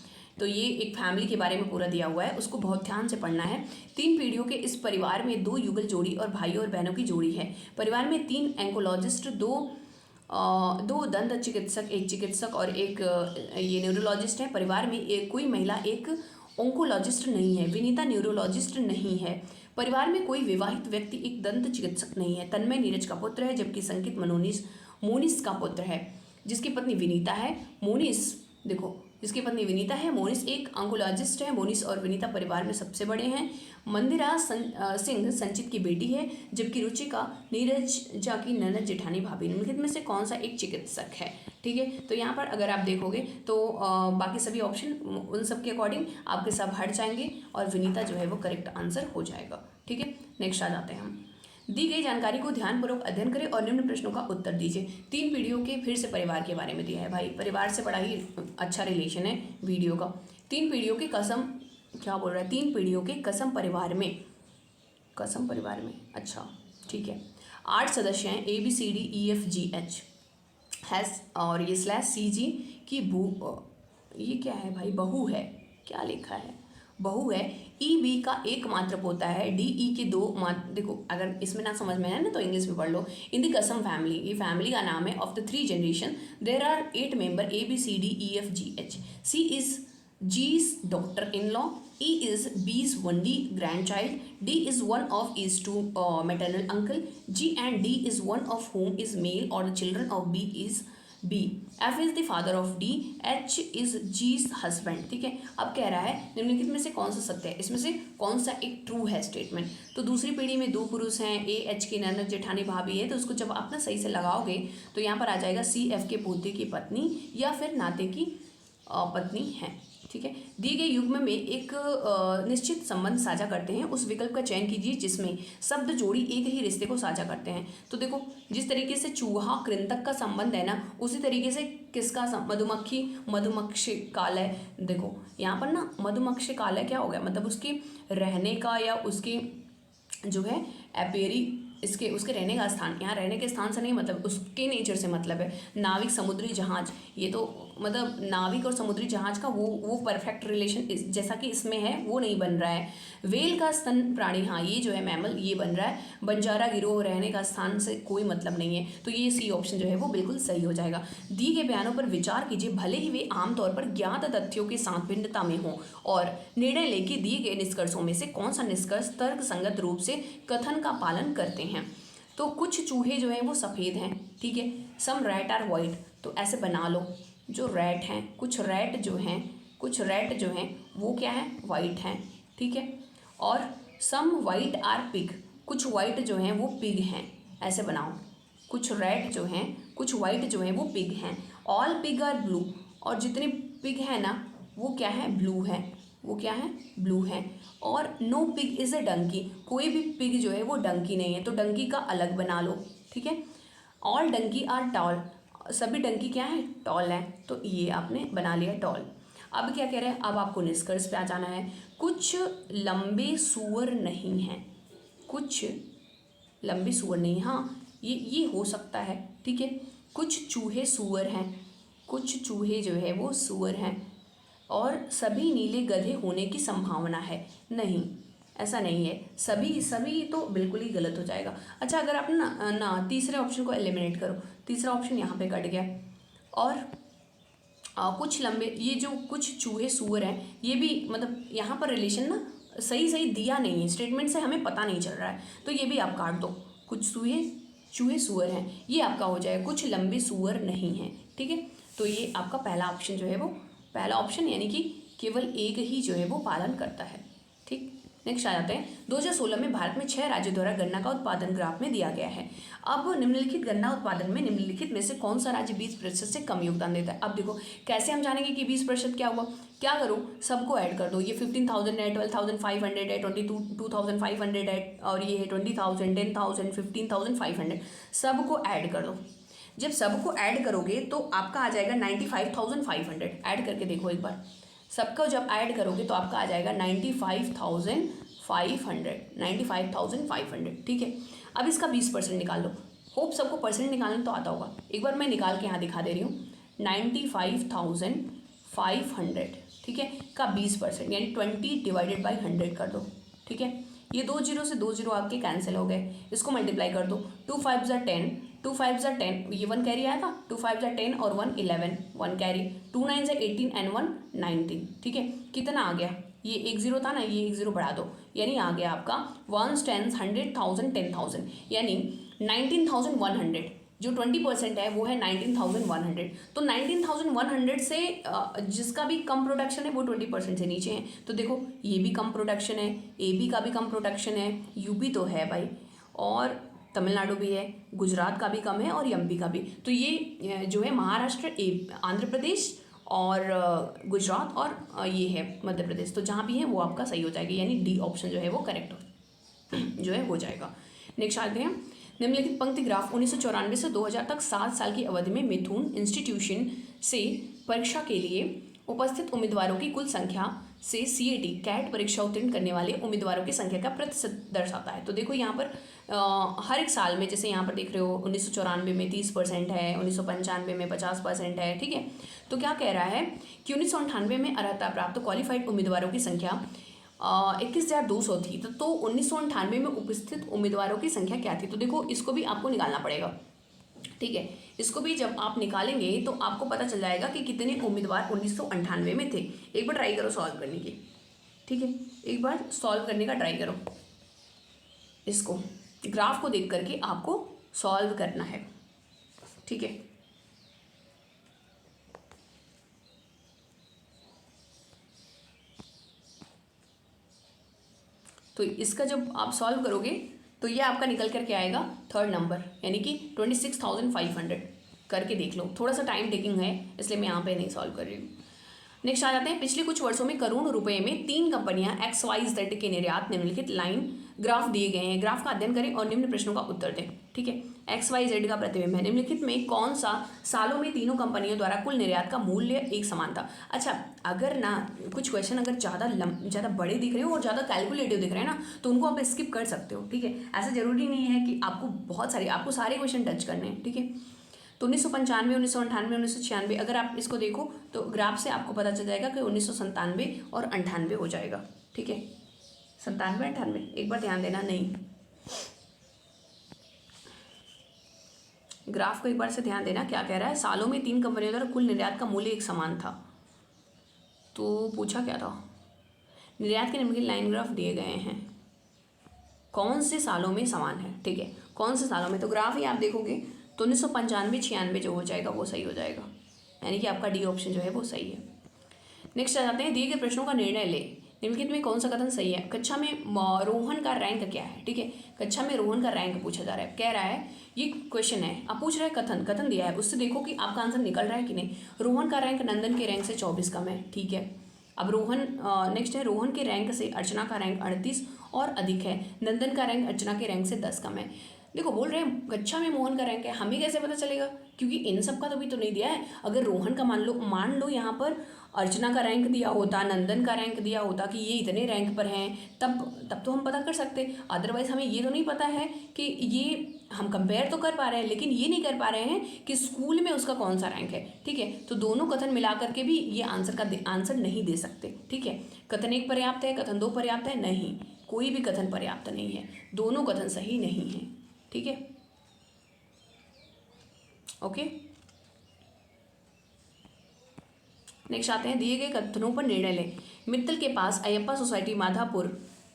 तो ये एक फैमिली के बारे में पूरा दिया हुआ है, उसको बहुत ध्यान से पढ़ना है। 3 पीढ़ियों के इस परिवार में 2 युगल जोड़ी और भाइयों और बहनों की जोड़ी है। परिवार में 3 एंकोलॉजिस्ट, 2 दंत चिकित्सक, 1 चिकित्सक और एक ये न्यूरोलॉजिस्ट है। परिवार में एक कोई महिला, एक ओंकोलॉजिस्ट नहीं है। विनीता न्यूरोलॉजिस्ट नहीं है। परिवार में कोई विवाहित व्यक्ति, एक दंत चिकित्सक नहीं है। तन्मय नीरज का पुत्र है, जबकि संकित मोनिस का पुत्र है, जिसकी पत्नी विनीता है। मोनिस देखो, जिसकी पत्नी विनीता है, मोनिस एक ऑन्कोलॉजिस्ट है। मोनिस और विनीता परिवार में सबसे बड़े हैं। मंदिरा सिंह संचित की बेटी है, जबकि रुचिका नीरज जा की ननद जेठानी भाभी। निम्नलिखित में से कौन सा एक चिकित्सक है। ठीक है, तो यहाँ पर अगर आप देखोगे तो बाकी सभी ऑप्शन उन सब के अकॉर्डिंग आपके सब हट जाएंगे और विनीता जो है वो करेक्ट आंसर हो जाएगा। ठीक है, नेक्स्ट आ जाते हैं हम। दी गई जानकारी को ध्यानपूर्वक अध्ययन करें और निम्न प्रश्नों का उत्तर दीजिए। 3 पीढ़ियों के फिर से परिवार के बारे में दिया है। भाई परिवार से बड़ा ही अच्छा रिलेशन है वीडियो का। 3 पीढ़ियों के कसम, क्या बोल रहा है, 3 पीढ़ियों के कसम परिवार में, कसम परिवार में, अच्छा ठीक है। 8 सदस्य हैं, ABCDEFGH हैज़, और ये /CG की ये क्या है भाई, बहू है, क्या लिखा है, बहू है। EB का एकमात्र पोता है। DE के 2 देखो अगर इसमें ना समझ में है ना तो इंग्लिश में पढ़ लो। इन द कसम फैमिली, ये फैमिली का नाम है। Of the 3 generation there are 8 member, ABCDEFGH। C इज G's daughter in law, E is B's only grandchild, D is one of his 2 maternal uncle, G and D is one of whom is male or the children of B is B, F is the father of D, H is G's husband। ठीक है, अब कह रहा है निम्नलिखित में से कौन सा सत्य है, इसमें से कौन सा एक ट्रू है स्टेटमेंट। तो दूसरी पीढ़ी में 2 पुरुष हैं, AH की ननद जेठानी भाभी है, तो उसको जब आप ना सही से लगाओगे तो यहाँ पर आ जाएगा CF के पोते की पत्नी या फिर नाते की पत्नी है। ठीक है, दिए गए युग्म में एक निश्चित संबंध साझा करते हैं, उस विकल्प का चयन कीजिए जिसमें शब्द जोड़ी एक ही रिश्ते को साझा करते हैं। तो देखो जिस तरीके से चूहा कृंतक का संबंध है ना, उसी तरीके से किसका मधुमक्खी मधुमक्षिकालय। देखो यहाँ पर ना मधुमक्षिकालय क्या हो गया, मतलब उसके रहने का या उसके जो है एपेरी इसके उसके रहने का स्थान, यहाँ रहने के स्थान से नहीं मतलब उसके नेचर से मतलब है। नाविक समुद्री जहाज, ये तो मतलब नाविक और समुद्री जहाज का वो परफेक्ट रिलेशन जैसा कि इसमें है वो नहीं बन रहा है। वेल का स्तन प्राणी, हाँ ये जो है मैमल ये बन रहा है। बंजारा गिरोह रहने का स्थान से कोई मतलब नहीं है, तो ये C ऑप्शन जो है वो बिल्कुल सही हो जाएगा। दिए गए बयानों पर विचार कीजिए, भले ही वे आमतौर पर ज्ञात तथ्यों के साथ भिन्नता में हों, और निर्णय लेके दिए गए निष्कर्षों में से कौन सा निष्कर्ष तर्क संगत रूप से कथन का पालन करते हैं। तो कुछ चूहे जो हैं वो सफ़ेद हैं, ठीक है, सम रैट आर वाइट, तो ऐसे बना लो जो रैट हैं, कुछ रैट जो हैं वो क्या है, वाइट हैं, ठीक है, और सम वाइट आर पिग, कुछ वाइट जो हैं वो पिग हैं, ऐसे बनाओ। कुछ रैट जो हैं, कुछ वाइट जो हैं वो पिग हैं। ऑल पिग आर ब्लू, और जितने पिग हैं ना वो क्या है, ब्लू है, वो क्या है, ब्लू है। और no pig is a donkey, कोई भी पिग जो है वो डंकी नहीं है, तो डंकी का अलग बना लो, ठीक है। ऑल डंकी आर टॉल, सभी डंकी क्या है, टॉल है, तो ये आपने बना लिया टॉल। अब क्या कह रहे हैं, अब आपको निष्कर्ष पे आ जाना है। कुछ लंबे सूअर नहीं हैं, कुछ लंबे सूअर नहीं, हाँ ये हो सकता है, ठीक है। कुछ चूहे सूअर हैं, कुछ चूहे जो है वो सूअर हैं, और सभी नीले गधे होने की संभावना है। नहीं, ऐसा नहीं है। सभी सभी तो बिल्कुल ही गलत हो जाएगा। अच्छा, अगर आप ना तीसरे ऑप्शन को एलिमिनेट करो, तीसरा ऑप्शन यहाँ पे कट गया। और कुछ लंबे, ये जो कुछ चूहे सूअर हैं, ये भी मतलब यहाँ पर रिलेशन ना सही दिया नहीं है, स्टेटमेंट से हमें पता नहीं चल रहा है, तो ये भी आप काट दो। कुछ चूहे सूअर हैं, ये आपका हो जाएगा। कुछ लंबे सूअर नहीं हैं, ठीक है। तो ये आपका पहला ऑप्शन जो है वो, पहला ऑप्शन यानी कि केवल एक ही जो है वो पालन करता है, ठीक। नेक्स्ट आ जाते हैं। 2016 में भारत में 6 राज्यों द्वारा गन्ना का उत्पादन ग्राफ में दिया गया है। अब निम्नलिखित गन्ना उत्पादन में निम्नलिखित में से कौन सा राज्य 20% से कम योगदान देता है। अब देखो कैसे हम जानेंगे कि 20% क्या हुआ। क्या करो, सबको ऐड कर दो। ये 15,000 है, 12,500 है, 22,500 है, और ये है 20,000, 10,000, 15,500, सबको ऐड कर दो। जब सबको ऐड करोगे तो आपका आ जाएगा 95,500। ऐड करके देखो एक बार, सबको जब ऐड करोगे तो आपका आ जाएगा 95,500, ठीक है। अब इसका 20% निकाल लो। होप सबको परसेंट निकालना तो आता होगा। एक बार मैं निकाल के यहाँ दिखा दे रही हूँ। 95,500, ठीक है, का 20% यानी 20 डिवाइडेड बाई 100 कर दो, ठीक है। ये 2 जीरो से 2 जीरो आपके कैंसिल हो गए, इसको मल्टीप्लाई कर दो। 2 5 ज़ा 10, 2 5 ज़ा 10, ये 1 कैरी आया था, 2 5 ज़ा 10 और 1 11, 1 कैरी, 2 9 ज़ा 18 एंड 1 19, ठीक है। कितना आ गया, ये 1 0 था ना, ये 1 0 बढ़ा दो, यानी आ गया आपका 1 10 100,000 10,000, यानी 19,100। जो 20% है वो है 19,100। तो 19,100 से जिसका भी कम प्रोडक्शन है वो 20% से नीचे है। तो देखो ये भी कम प्रोडक्शन है, AB का भी कम प्रोडक्शन है, UP तो है भाई, और तमिलनाडु भी है, गुजरात का भी कम है, और MP का भी। तो ये जो है महाराष्ट्र, आंध्र प्रदेश और गुजरात और ये है मध्य प्रदेश। तो जहाँ भी है वो आपका सही हो जाएगा, यानी D ऑप्शन जो है वो करेक्ट जो है हो जाएगा। नेक्स्ट आते हैं। निम्नलिखित पंक्ति ग्राफ 1994 से 2000 तक 7 साल की अवधि में मिथुन इंस्टीट्यूशन से परीक्षा के लिए उपस्थित उम्मीदवारों की कुल संख्या से CAT कैट परीक्षा उत्तीर्ण करने वाले उम्मीदवारों की संख्या का प्रतिशत दर्शाता है। तो देखो यहाँ पर हर एक साल में, जैसे यहाँ पर देख रहे हो 1994 में 30% है, 1995 में 50% है, ठीक है। तो क्या कह रहा है कि 1998 में अर्हता प्राप्त क्वालिफाइड उम्मीदवारों की संख्या 21,200 थी। तो 1998 में उपस्थित उम्मीदवारों की संख्या क्या थी। तो देखो इसको भी आपको निकालना पड़ेगा, ठीक है। इसको भी जब आप निकालेंगे तो आपको पता चल जाएगा कि कितने उम्मीदवार 1998 में थे। एक बार ट्राई करो सॉल्व करने की, ठीक है। एक बार सॉल्व करने का ट्राई करो, इसको ग्राफ को देख करके आपको सॉल्व करना है, ठीक है। तो इसका जब आप सॉल्व करोगे तो ये आपका निकल करके आएगा 3rd नंबर, यानी कि 26,500। करके देख लो, थोड़ा सा टाइम टेकिंग है इसलिए मैं यहाँ पे नहीं सॉल्व कर रही हूँ। नेक्स्ट आ जाते हैं। पिछले कुछ वर्षों में करोड़ रुपए में 3 कंपनियां XYZ के निर्यात निम्नलिखित लाइन ग्राफ दिए गए हैं। ग्राफ का अध्ययन करें और निम्न प्रश्नों का उत्तर दें, ठीक है। XYZ का प्रतिबिंब है। निम्नलिखित में कौन सा सालों में तीनों कंपनियों द्वारा कुल निर्यात का मूल्य एक समान था। अच्छा, अगर ना कुछ क्वेश्चन अगर ज़्यादा बड़े दिख रहे हो और ज़्यादा कैलकुलेटिव दिख रहे हैं ना, तो उनको आप स्किप कर सकते हो, ठीक है। ऐसा जरूरी नहीं है कि आपको सारे क्वेश्चन टच करने हैं, ठीक है। तो 1995, 1998, 1996, अगर आप इसको देखो तो ग्राफ से आपको पता चल जाएगा कि 1997 और 98 हो जाएगा, ठीक है। 97, 98 एक बार ध्यान देना, नहीं, ग्राफ को एक बार से ध्यान देना। क्या कह रहा है, सालों में 3 कंपनियों द्वारा कुल निर्यात का मूल्य एक समान था। तो पूछा क्या था, निर्यात के निम्नलिखित लाइन ग्राफ दिए गए हैं, कौन से सालों में समान है, ठीक है। कौन से सालों में, तो ग्राफ ही आप देखोगे तो 1995, 96 जो हो जाएगा वो सही हो जाएगा, यानी कि आपका D ऑप्शन जो है वो सही है। नेक्स्ट आ जाते हैं। दिए गए प्रश्नों का निर्णय ले, निम्नलिखित में कौन सा कथन सही है। कक्षा में रोहन का रैंक क्या है, ठीक है। कक्षा में रोहन का रैंक पूछा जा रहा है, कह रहा है ये क्वेश्चन है, अब पूछ रहा है कथन दिया है, उससे देखो कि आपका आंसर निकल रहा है कि नहीं। रोहन का रैंक नंदन के रैंक से 24 कम है, ठीक है। अब नेक्स्ट है, रोहन के रैंक से अर्चना का रैंक 38 और अधिक है, नंदन का रैंक अर्चना के रैंक से 10 कम है। देखो बोल रहे हैं कक्षा में मोहन का रैंक है, हमें कैसे पता चलेगा, क्योंकि इन सब का तो भी तो नहीं दिया है। अगर रोहन का मान लो यहाँ पर अर्चना का रैंक दिया होता, नंदन का रैंक दिया होता कि ये इतने रैंक पर हैं, तब तो हम पता कर सकते। अदरवाइज हमें ये तो नहीं पता है कि ये हम कंपेयर तो कर पा रहे हैं लेकिन ये नहीं कर पा रहे हैं कि स्कूल में उसका कौन सा रैंक है। ठीक है, तो दोनों कथन मिला करके भी ये आंसर नहीं दे सकते। ठीक है, कथन 1 पर्याप्त है, कथन 2 पर्याप्त है, नहीं, कोई भी कथन पर्याप्त नहीं है, दोनों कथन सही नहीं है। ठीक है, ओके। नेक्स्ट आते हैं, दिए गए कथनों पर निर्णय लें। मित्तल के पास अयप्पा सोसाइटी माधापुर,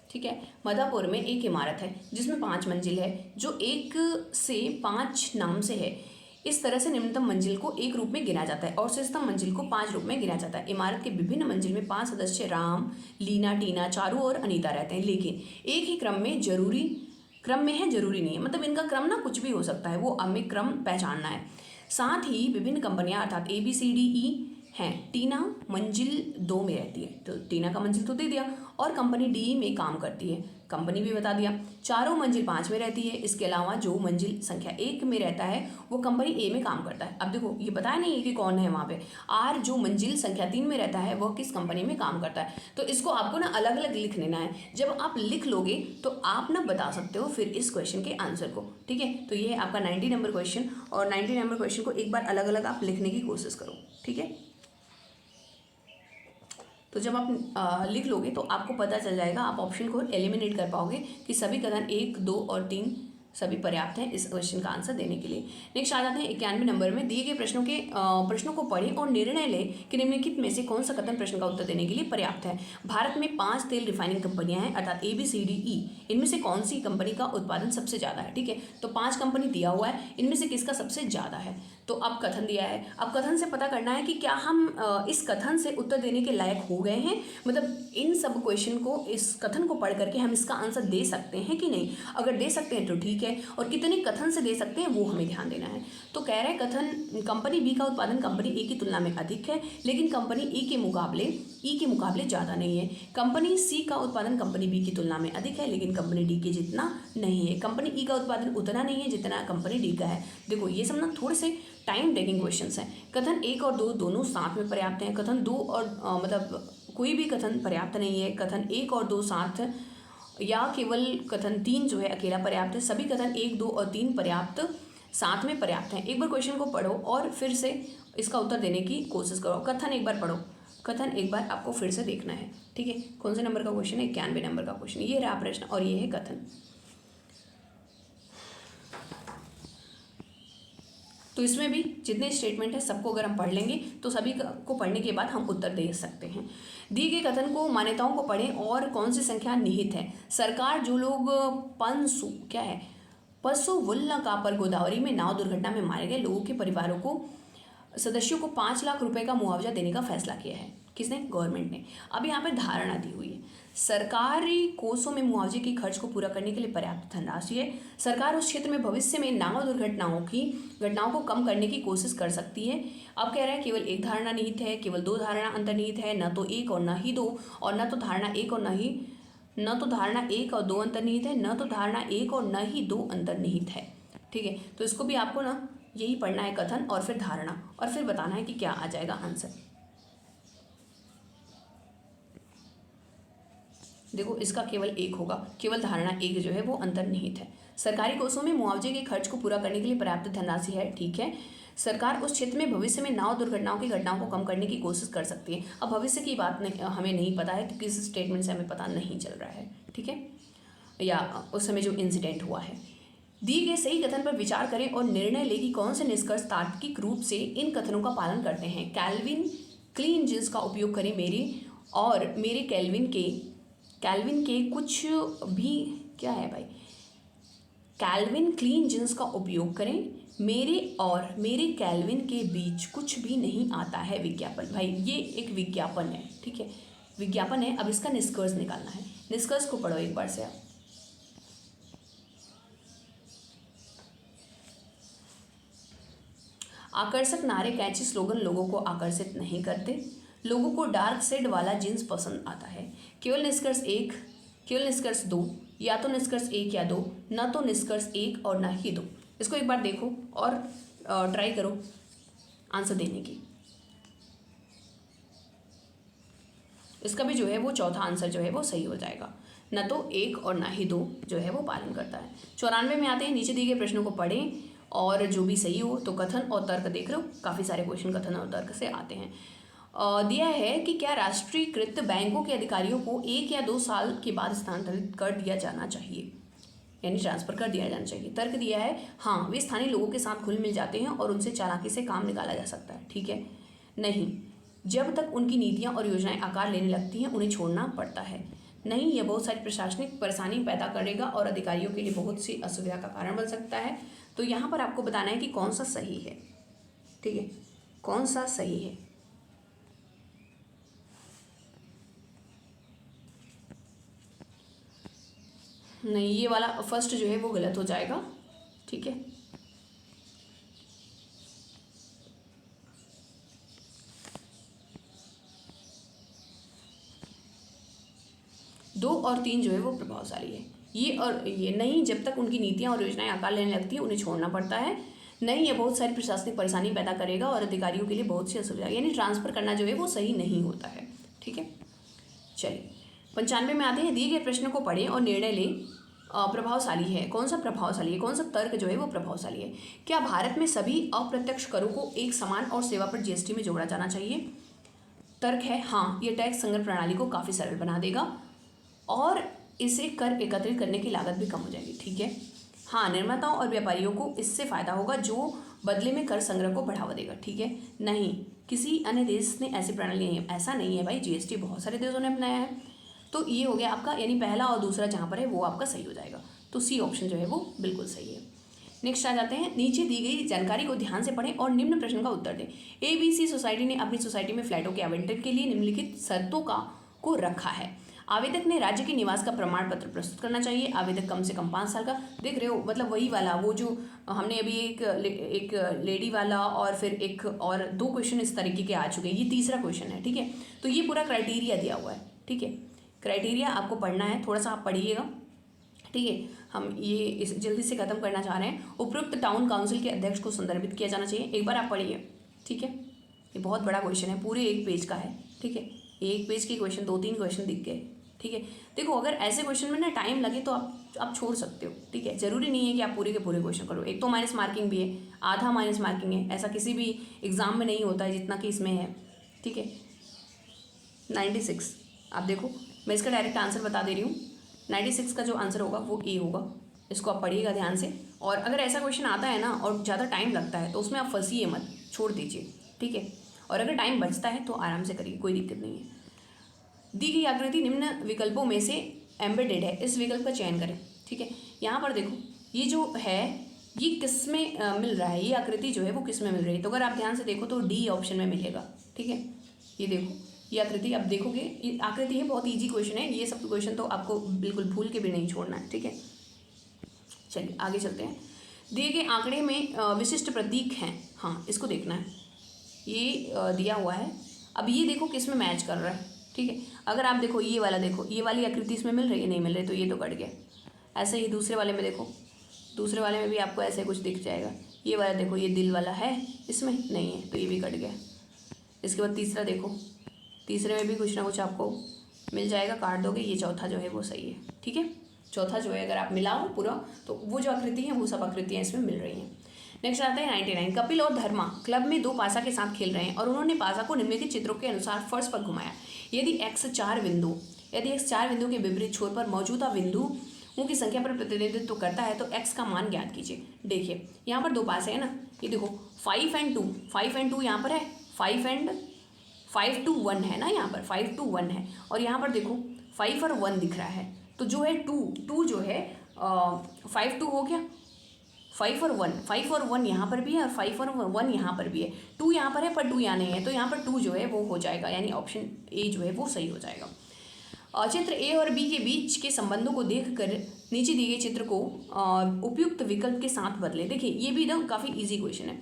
ठीक है, माधापुर में एक इमारत है जिसमें 5 मंजिल है जो 1 से 5 नाम से है। इस तरह से निम्नतम मंजिल को 1 रूप में गिना जाता है और शीर्षतम मंजिल को 5 रूप में गिना जाता है। इमारत के विभिन्न मंजिल में 5 सदस्य राम, लीना, टीना, चारू और अनीता रहते हैं, लेकिन एक ही क्रम में है, जरूरी नहीं है। मतलब इनका क्रम ना कुछ भी हो सकता है, वो हमें क्रम पहचानना है। साथ ही विभिन्न कंपनियां अर्थात ABCDE हैं। टीना मंजिल 2 में रहती है, तो टीना का मंजिल तो दे दिया, और कंपनी डी में काम करती है, कंपनी भी बता दिया। चारों मंजिल 5 में रहती है। इसके अलावा जो मंजिल संख्या 1 में रहता है वो कंपनी ए में काम करता है। अब देखो ये बताया नहीं है कि कौन है वहाँ पे। आर जो मंजिल संख्या 3 में रहता है वह किस कंपनी में काम करता है। तो इसको आपको ना अलग अलग लिख लेना है। जब आप लिख लोगे तो आप ना बता सकते हो फिर इस क्वेश्चन के आंसर को। ठीक है, तो ये है आपका 90 नंबर क्वेश्चन, और 90 नंबर क्वेश्चन को एक बार अलग अलग आप लिखने की कोशिश करो। ठीक है, तो जब आप लिख लोगे तो आपको पता चल जाएगा, आप ऑप्शन को एलिमिनेट कर पाओगे कि सभी कथन 1, 2 और 3 सभी पर्याप्त हैं इस क्वेश्चन का आंसर देने के लिए। नेक्स्ट आ जाते हैं 91 नंबर में, दिए गए प्रश्नों को पढ़ें और निर्णय लें कि निम्नलिखित में से कौन सा कथन प्रश्न का उत्तर देने के लिए पर्याप्त है। भारत में 5 तेल रिफाइनिंग कंपनियां हैं अर्थात ABCDE, इनमें से कौन सी कंपनी का उत्पादन सबसे ज़्यादा है। ठीक है, तो 5 कंपनी दिया हुआ है, इनमें से किसका सबसे ज़्यादा है। तो अब कथन दिया है, अब कथन से पता करना है कि क्या हम इस कथन से उत्तर देने के लायक हो गए हैं, मतलब इन सब क्वेश्चन को, इस कथन को पढ़ करके हम इसका आंसर दे सकते हैं कि नहीं। अगर दे सकते हैं तो ठीक है, और कितने कथन से दे सकते हैं वो हमें ध्यान देना है। तो कह रहे हैं कथन कंपनी बी का उत्पादन कंपनी ए की तुलना में अधिक है, लेकिन कंपनी ई के मुकाबले ज़्यादा नहीं है। कंपनी सी का उत्पादन कंपनी बी की तुलना में अधिक है, लेकिन कंपनी डी के जितना नहीं है। कंपनी ई का उत्पादन उतना नहीं है जितना कंपनी डी का है। देखो ये सब ना थोड़े से टाइम टेकिंग क्वेश्चंस हैं। कथन 1 और 2 दोनों साथ में पर्याप्त हैं। कथन 2 और मतलब कोई भी कथन पर्याप्त नहीं है। कथन 1 और 2 साथ, या केवल कथन 3 जो है अकेला पर्याप्त है। सभी कथन 1, 2 और 3 पर्याप्त साथ में पर्याप्त हैं। एक बार क्वेश्चन को पढ़ो और फिर से इसका उत्तर देने की कोशिश करो। कथन एक बार पढ़ो, कथन एक बार आपको फिर से देखना है। ठीक है, कौन से नंबर का क्वेश्चन है, 91 नंबर का क्वेश्चन। ये रहा प्रश्न और ये है कथन। तो इसमें भी जितने स्टेटमेंट है सबको अगर हम पढ़ लेंगे तो सभी को पढ़ने के बाद हम उत्तर दे सकते हैं। दिए गए कथन को, मान्यताओं को पढ़ें और कौन सी संख्या निहित है। सरकार जो लोग पशुवुल्ला का पर गोदावरी में नाव दुर्घटना में मारे गए लोगों के परिवारों को, सदस्यों को 5 लाख रुपए का मुआवजा देने का फैसला किया है। किसने, गवर्नमेंट ने। अब यहाँ पे धारणा दी हुई है, सरकारी कोषों में मुआवजे के खर्च को पूरा करने के लिए पर्याप्त धनराशि है। सरकार उस क्षेत्र में भविष्य में नाव घटनाओं को कम करने की कोशिश कर सकती है। अब कह रहे हैं केवल एक धारणा निहित है, केवल 2 धारणा अंतर्निहित है, न तो 1 और न ही 2, और न तो धारणा 1 और धारणा 1 और 2 अंतर्निहित है, न तो धारणा 1 और न ही 2 अंतर्निहित है। ठीक है, तो इसको भी आपको ना यही पढ़ना है, कथन और फिर धारणा, और फिर बताना है कि क्या आ जाएगा आंसर। देखो इसका केवल 1 होगा, केवल धारणा 1 जो है वो अंतर्निहित है। सरकारी कोषों में मुआवजे के खर्च को पूरा करने के लिए पर्याप्त धनराशि है। ठीक है, सरकार उस क्षेत्र में भविष्य में नाव दुर्घटनाओं की घटनाओं को कम करने की कोशिश कर सकती है। अब भविष्य की बात नहीं, हमें नहीं पता है कि किस स्टेटमेंट से हमें पता नहीं चल रहा है। ठीक है, या उस समय जो इंसिडेंट हुआ है। दिए गए सही कथन पर विचार करें और निर्णय लें कि कौन से निष्कर्ष तार्किक रूप से इन कथनों का पालन करते हैं। कैल्विन क्लीन जींस का उपयोग करें, मेरे कैल्विन के कुछ भी, क्या है भाई, कैल्विन क्लीन जींस का उपयोग करें, मेरे कैल्विन के बीच कुछ भी नहीं आता है। विज्ञापन, भाई ये एक विज्ञापन है। ठीक है, विज्ञापन है। अब इसका निष्कर्ष निकालना है। निष्कर्ष को पढ़ो एक बार से आप। आकर्षक नारे कैची स्लोगन लोगों को आकर्षित नहीं करते। लोगों को डार्क शेड वाला जींस पसंद आता है। केवल निष्कर्ष 1, केवल निष्कर्ष 2, या तो निष्कर्ष 1 या 2, न तो निष्कर्ष 1 और न ही 2। इसको एक बार देखो और ट्राई करो आंसर देने की। इसका भी जो है वो चौथा आंसर जो है वो सही हो जाएगा, न तो 1 और न ही 2 जो है वो पालन करता है। 94 में आते हैं, नीचे दिए गए प्रश्नों को पढ़ें और जो भी सही हो तो कथन और तर्क देख रहे हो, काफ़ी सारे क्वेश्चन कथन और तर्क से आते हैं। दिया है कि क्या राष्ट्रीयकृत बैंकों के अधिकारियों को 1 या 2 साल के बाद स्थानांतरित कर दिया जाना चाहिए, यानी ट्रांसफर कर दिया जाना चाहिए। तर्क दिया है हाँ, वे स्थानीय लोगों के साथ घुल मिल जाते हैं और उनसे चालाकी से काम निकाला जा सकता है। ठीक है, नहीं, जब तक उनकी नीतियाँ और योजनाएं आकार लेने लगती हैं उन्हें छोड़ना पड़ता है। नहीं, यह बहुत सारी प्रशासनिक परेशानी पैदा करेगा और अधिकारियों के लिए बहुत सी असुविधा का कारण बन सकता है। तो यहाँ पर आपको बताना है कि कौन सा सही है। ठीक है, कौन सा सही है। नहीं, ये वाला फर्स्ट जो है वो गलत हो जाएगा। ठीक है, दो और तीन जो है वो प्रभावशाली है। ये और ये नहीं, जब तक उनकी नीतियाँ और योजनाएं आकार लेने लगती हैं उन्हें छोड़ना पड़ता है। नहीं, ये बहुत सारी प्रशासनिक परेशानी पैदा करेगा और अधिकारियों के लिए बहुत सी असुविधा, यानी ट्रांसफर करना जो है वो सही नहीं होता है। ठीक है, चलिए 95 में आते हैं, दिए गए प्रश्न को पढ़ें और निर्णय लें। प्रभावशाली है, कौन सा प्रभावशाली है, कौन सा तर्क जो है वो प्रभावशाली है। क्या भारत में सभी अप्रत्यक्ष करों को एक समान और सेवा पर जीएसटी में जोड़ा जाना चाहिए। तर्क है हाँ, ये टैक्स संग्रह प्रणाली को काफ़ी सरल बना देगा और इससे कर एकत्रित करने की लागत भी कम हो जाएगी। ठीक है, हाँ, निर्माताओं और व्यापारियों को इससे फ़ायदा होगा जो बदले में कर संग्रह को बढ़ावा देगा। ठीक है, नहीं, किसी अन्य देश ने ऐसी प्रणाली नहीं है, ऐसा नहीं है भाई, जीएसटी बहुत सारे देशों ने अपनाया है। तो ये हो गया आपका, यानी पहला और दूसरा जहाँ पर है वो आपका सही हो जाएगा। तो सी ऑप्शन जो है वो बिल्कुल सही है। नेक्स्ट आ जाते हैं, नीचे दी गई जानकारी को ध्यान से पढ़ें और निम्न प्रश्न का उत्तर दें। ABC सोसाइटी ने अपनी सोसाइटी में फ्लैटों के आवंटन के लिए निम्नलिखित शर्तों को रखा है। आवेदक ने राज्य के निवास का प्रमाण पत्र प्रस्तुत करना चाहिए। आवेदक कम से कम 5 साल का, देख रहे हो, मतलब वही वाला वो जो हमने अभी एक लेडी वाला और फिर एक और 2 क्वेश्चन इस तरीके के आ चुके हैं, ये तीसरा क्वेश्चन है। ठीक है, तो ये पूरा क्राइटेरिया दिया हुआ है। ठीक है, क्राइटेरिया आपको पढ़ना है, थोड़ा सा आप पढ़िएगा। ठीक है, हम ये इस जल्दी से ख़त्म करना चाह रहे हैं। उपरोक्त टाउन काउंसिल के अध्यक्ष को संदर्भित किया जाना चाहिए, एक बार आप पढ़िए। ठीक है, ये बहुत बड़ा क्वेश्चन है, पूरे 1 पेज का है। ठीक है, 1 पेज के क्वेश्चन 2-3 क्वेश्चन दिख गए। ठीक है, देखो अगर ऐसे क्वेश्चन में ना टाइम लगे तो आप छोड़ सकते हो। ठीक है, ज़रूरी नहीं है कि आप पूरे के पूरे क्वेश्चन करो। एक तो माइनस मार्किंग भी है, आधा माइनस मार्किंग है, ऐसा किसी भी एग्ज़ाम में नहीं होता है जितना कि इसमें है। ठीक है, 96 आप देखो, मैं इसका डायरेक्ट आंसर बता दे रही हूँ। 96 का जो आंसर होगा वो ए होगा। इसको आप पढ़िएगा ध्यान से, और अगर ऐसा क्वेश्चन आता है ना और ज़्यादा टाइम लगता है तो उसमें आप फंसिए मत, छोड़ दीजिए। ठीक है, और अगर टाइम बचता है तो आराम से करिए, कोई दिक्कत नहीं है। दी गई आकृति निम्न विकल्पों में से एम्बेडेड है, इस विकल्प का चयन करें। ठीक है, यहाँ पर देखो ये जो है ये किस में मिल रहा है, ये आकृति जो है वो किस में मिल रही है, तो अगर आप ध्यान से देखो तो डी ऑप्शन में मिलेगा। ठीक है, ये देखो ये आकृति आप देखोगे, ये आकृति है, बहुत ईजी क्वेश्चन है, ये सब क्वेश्चन तो आपको बिल्कुल भूल के भी नहीं छोड़ना है। ठीक है, चलिए आगे चलते हैं। दिए गए आंकड़े में विशिष्ट प्रतीक हैं, हाँ इसको देखना है, ये दिया हुआ है। अब ये देखो किस में मैच कर रहा है। ठीक है, अगर आप देखो ये वाला, देखो ये वाली आकृति इसमें मिल रही है, नहीं मिल रही, तो ये तो कट गया। ऐसे ही दूसरे वाले में देखो, दूसरे वाले में भी आपको ऐसे कुछ दिख जाएगा। ये वाला देखो, ये दिल वाला है, इसमें नहीं है तो ये भी कट गया। इसके बाद तीसरा देखो, तीसरे में भी कुछ ना कुछ आपको मिल जाएगा, काट दोगे, ये चौथा जो है वो सही है। ठीक है, चौथा जो है अगर आप मिलाओ पूरा तो वो जो आकृति है वो सब आकृतियाँ इसमें मिल रही हैं। नेक्स्ट आता है 99। कपिल और धर्मा क्लब में 2 पासा के साथ खेल रहे हैं और उन्होंने पासा को निम्नलिखित चित्रों के अनुसार फर्श पर घुमाया। यदि x 4 बिंदु के विपरीत छोर पर मौजूदा बिंदुओं की संख्या पर प्रतिनिधित्व करता है तो x का मान ज्ञात कीजिए। देखिए यहाँ पर 2 पासे है ना, ये देखो 5 and 2 यहाँ पर है, 5 to 1 है ना, यहाँ पर 5 to 1 है, और यहाँ पर देखो 5 और 1 दिख रहा है, तो जो है 2 जो है 5 2 हो गया, 5 और 1 यहाँ पर भी है और 5 और 1 यहाँ पर भी है। 2 यहाँ पर है पर 2 यहाँ नहीं है, तो यहाँ पर 2 जो है वो हो जाएगा, यानी ऑप्शन ए जो है वो सही हो जाएगा। चित्र ए और बी के बीच के संबंधों को देखकर नीचे दिए गए चित्र को उपयुक्त विकल्प के साथ बदलें। देखिए ये भी एकदम काफ़ी इजी क्वेश्चन है।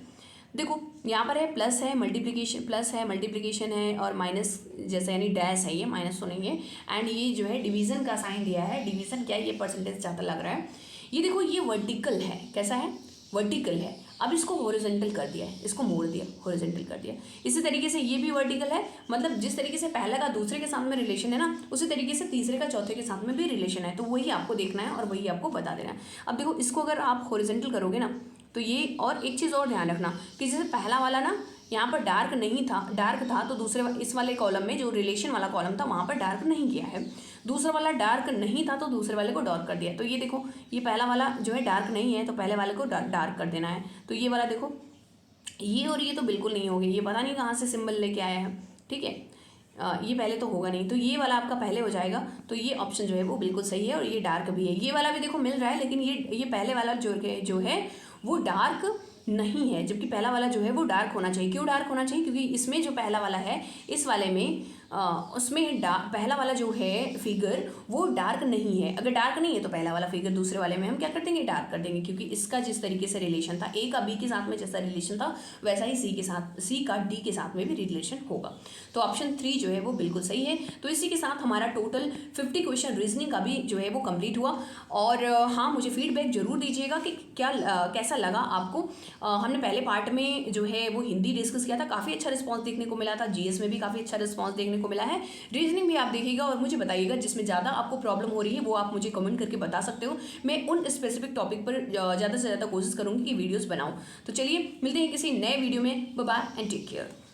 देखो यहाँ पर है प्लस है मल्टीप्लिकेशन, प्लस है मल्टीप्लिकेशन है और माइनस जैसे यानी डैश है, ये माइनस तो नहीं है। एंड ये जो है डिवीज़न का साइन दिया है, डिवीज़न क्या है, ये परसेंटेज ज़्यादा लग रहा है। ये देखो ये वर्टिकल है, कैसा है, वर्टिकल है। अब इसको हॉरिजॉन्टल कर दिया है, इसको मोड़ दिया, हॉरिजॉन्टल कर दिया। इसी तरीके से ये भी वर्टिकल है, मतलब जिस तरीके से पहला का दूसरे के साथ में रिलेशन है ना, उसी तरीके से तीसरे का चौथे के साथ में भी रिलेशन है। तो वही आपको देखना है और वही आपको बता देना है। अब देखो इसको अगर आप हॉरिजॉन्टल करोगे ना तो ये, और एक चीज़ और ध्यान रखना कि जैसे पहला वाला ना यहाँ पर डार्क नहीं था, डार्क था, तो दूसरे इस वाले कॉलम में जो रिलेशन वाला कॉलम था वहाँ पर डार्क नहीं किया है। दूसरा वाला डार्क नहीं था तो दूसरे वाले को डार्क कर दिया। तो ये देखो ये पहला वाला जो है डार्क नहीं है तो पहले वाले को डार्क कर देना है। तो ये वाला देखो, ये और ये तो बिल्कुल नहीं होगी, ये पता नहीं कहाँ से सिंबल लेके आया है, ठीक है। ये पहले तो होगा नहीं, तो ये वाला आपका पहले हो जाएगा। तो ये ऑप्शन जो है वो बिल्कुल सही है और ये डार्क भी है। ये वाला भी देखो मिल रहा है, लेकिन ये पहले वाला जो है वो डार्क नहीं है, जबकि पहला वाला जो है वो डार्क होना चाहिए। क्यों डार्क होना चाहिए? क्योंकि इसमें जो पहला वाला है इस वाले में उसमें पहला वाला जो है फिगर वो डार्क नहीं है। अगर डार्क नहीं है तो पहला वाला फिगर दूसरे वाले में हम क्या कर देंगे, डार्क कर देंगे, क्योंकि इसका जिस तरीके से रिलेशन था, ए का बी के साथ में जैसा रिलेशन था वैसा ही सी का डी के साथ में भी रिलेशन होगा। तो ऑप्शन 3 जो है वो बिल्कुल सही है। तो इसी के साथ हमारा टोटल 50 क्वेश्चन रीजनिंग का भी जो है वो कंप्लीट हुआ। और हाँ, मुझे फीडबैक जरूर दीजिएगा कि कैसा लगा आपको। हमने पहले पार्ट में जो है वो हिंदी डिस्कस किया था, काफ़ी अच्छा रिस्पॉन्स देखने को मिला था। जीएस में भी काफ़ी अच्छा रिस्पॉन्स देखने को मिला है। रीजनिंग भी आप देखिएगा और मुझे बताइएगा जिसमें ज़्यादा आपको प्रॉब्लम हो रही है वो आप मुझे कमेंट करके बता सकते हो। मैं उन स्पेसिफिक टॉपिक पर ज़्यादा से ज़्यादा कोशिश करूँगी कि वीडियोज़ बनाऊँ। तो चलिए मिलते हैं किसी नए वीडियो में। Bye bye and take care.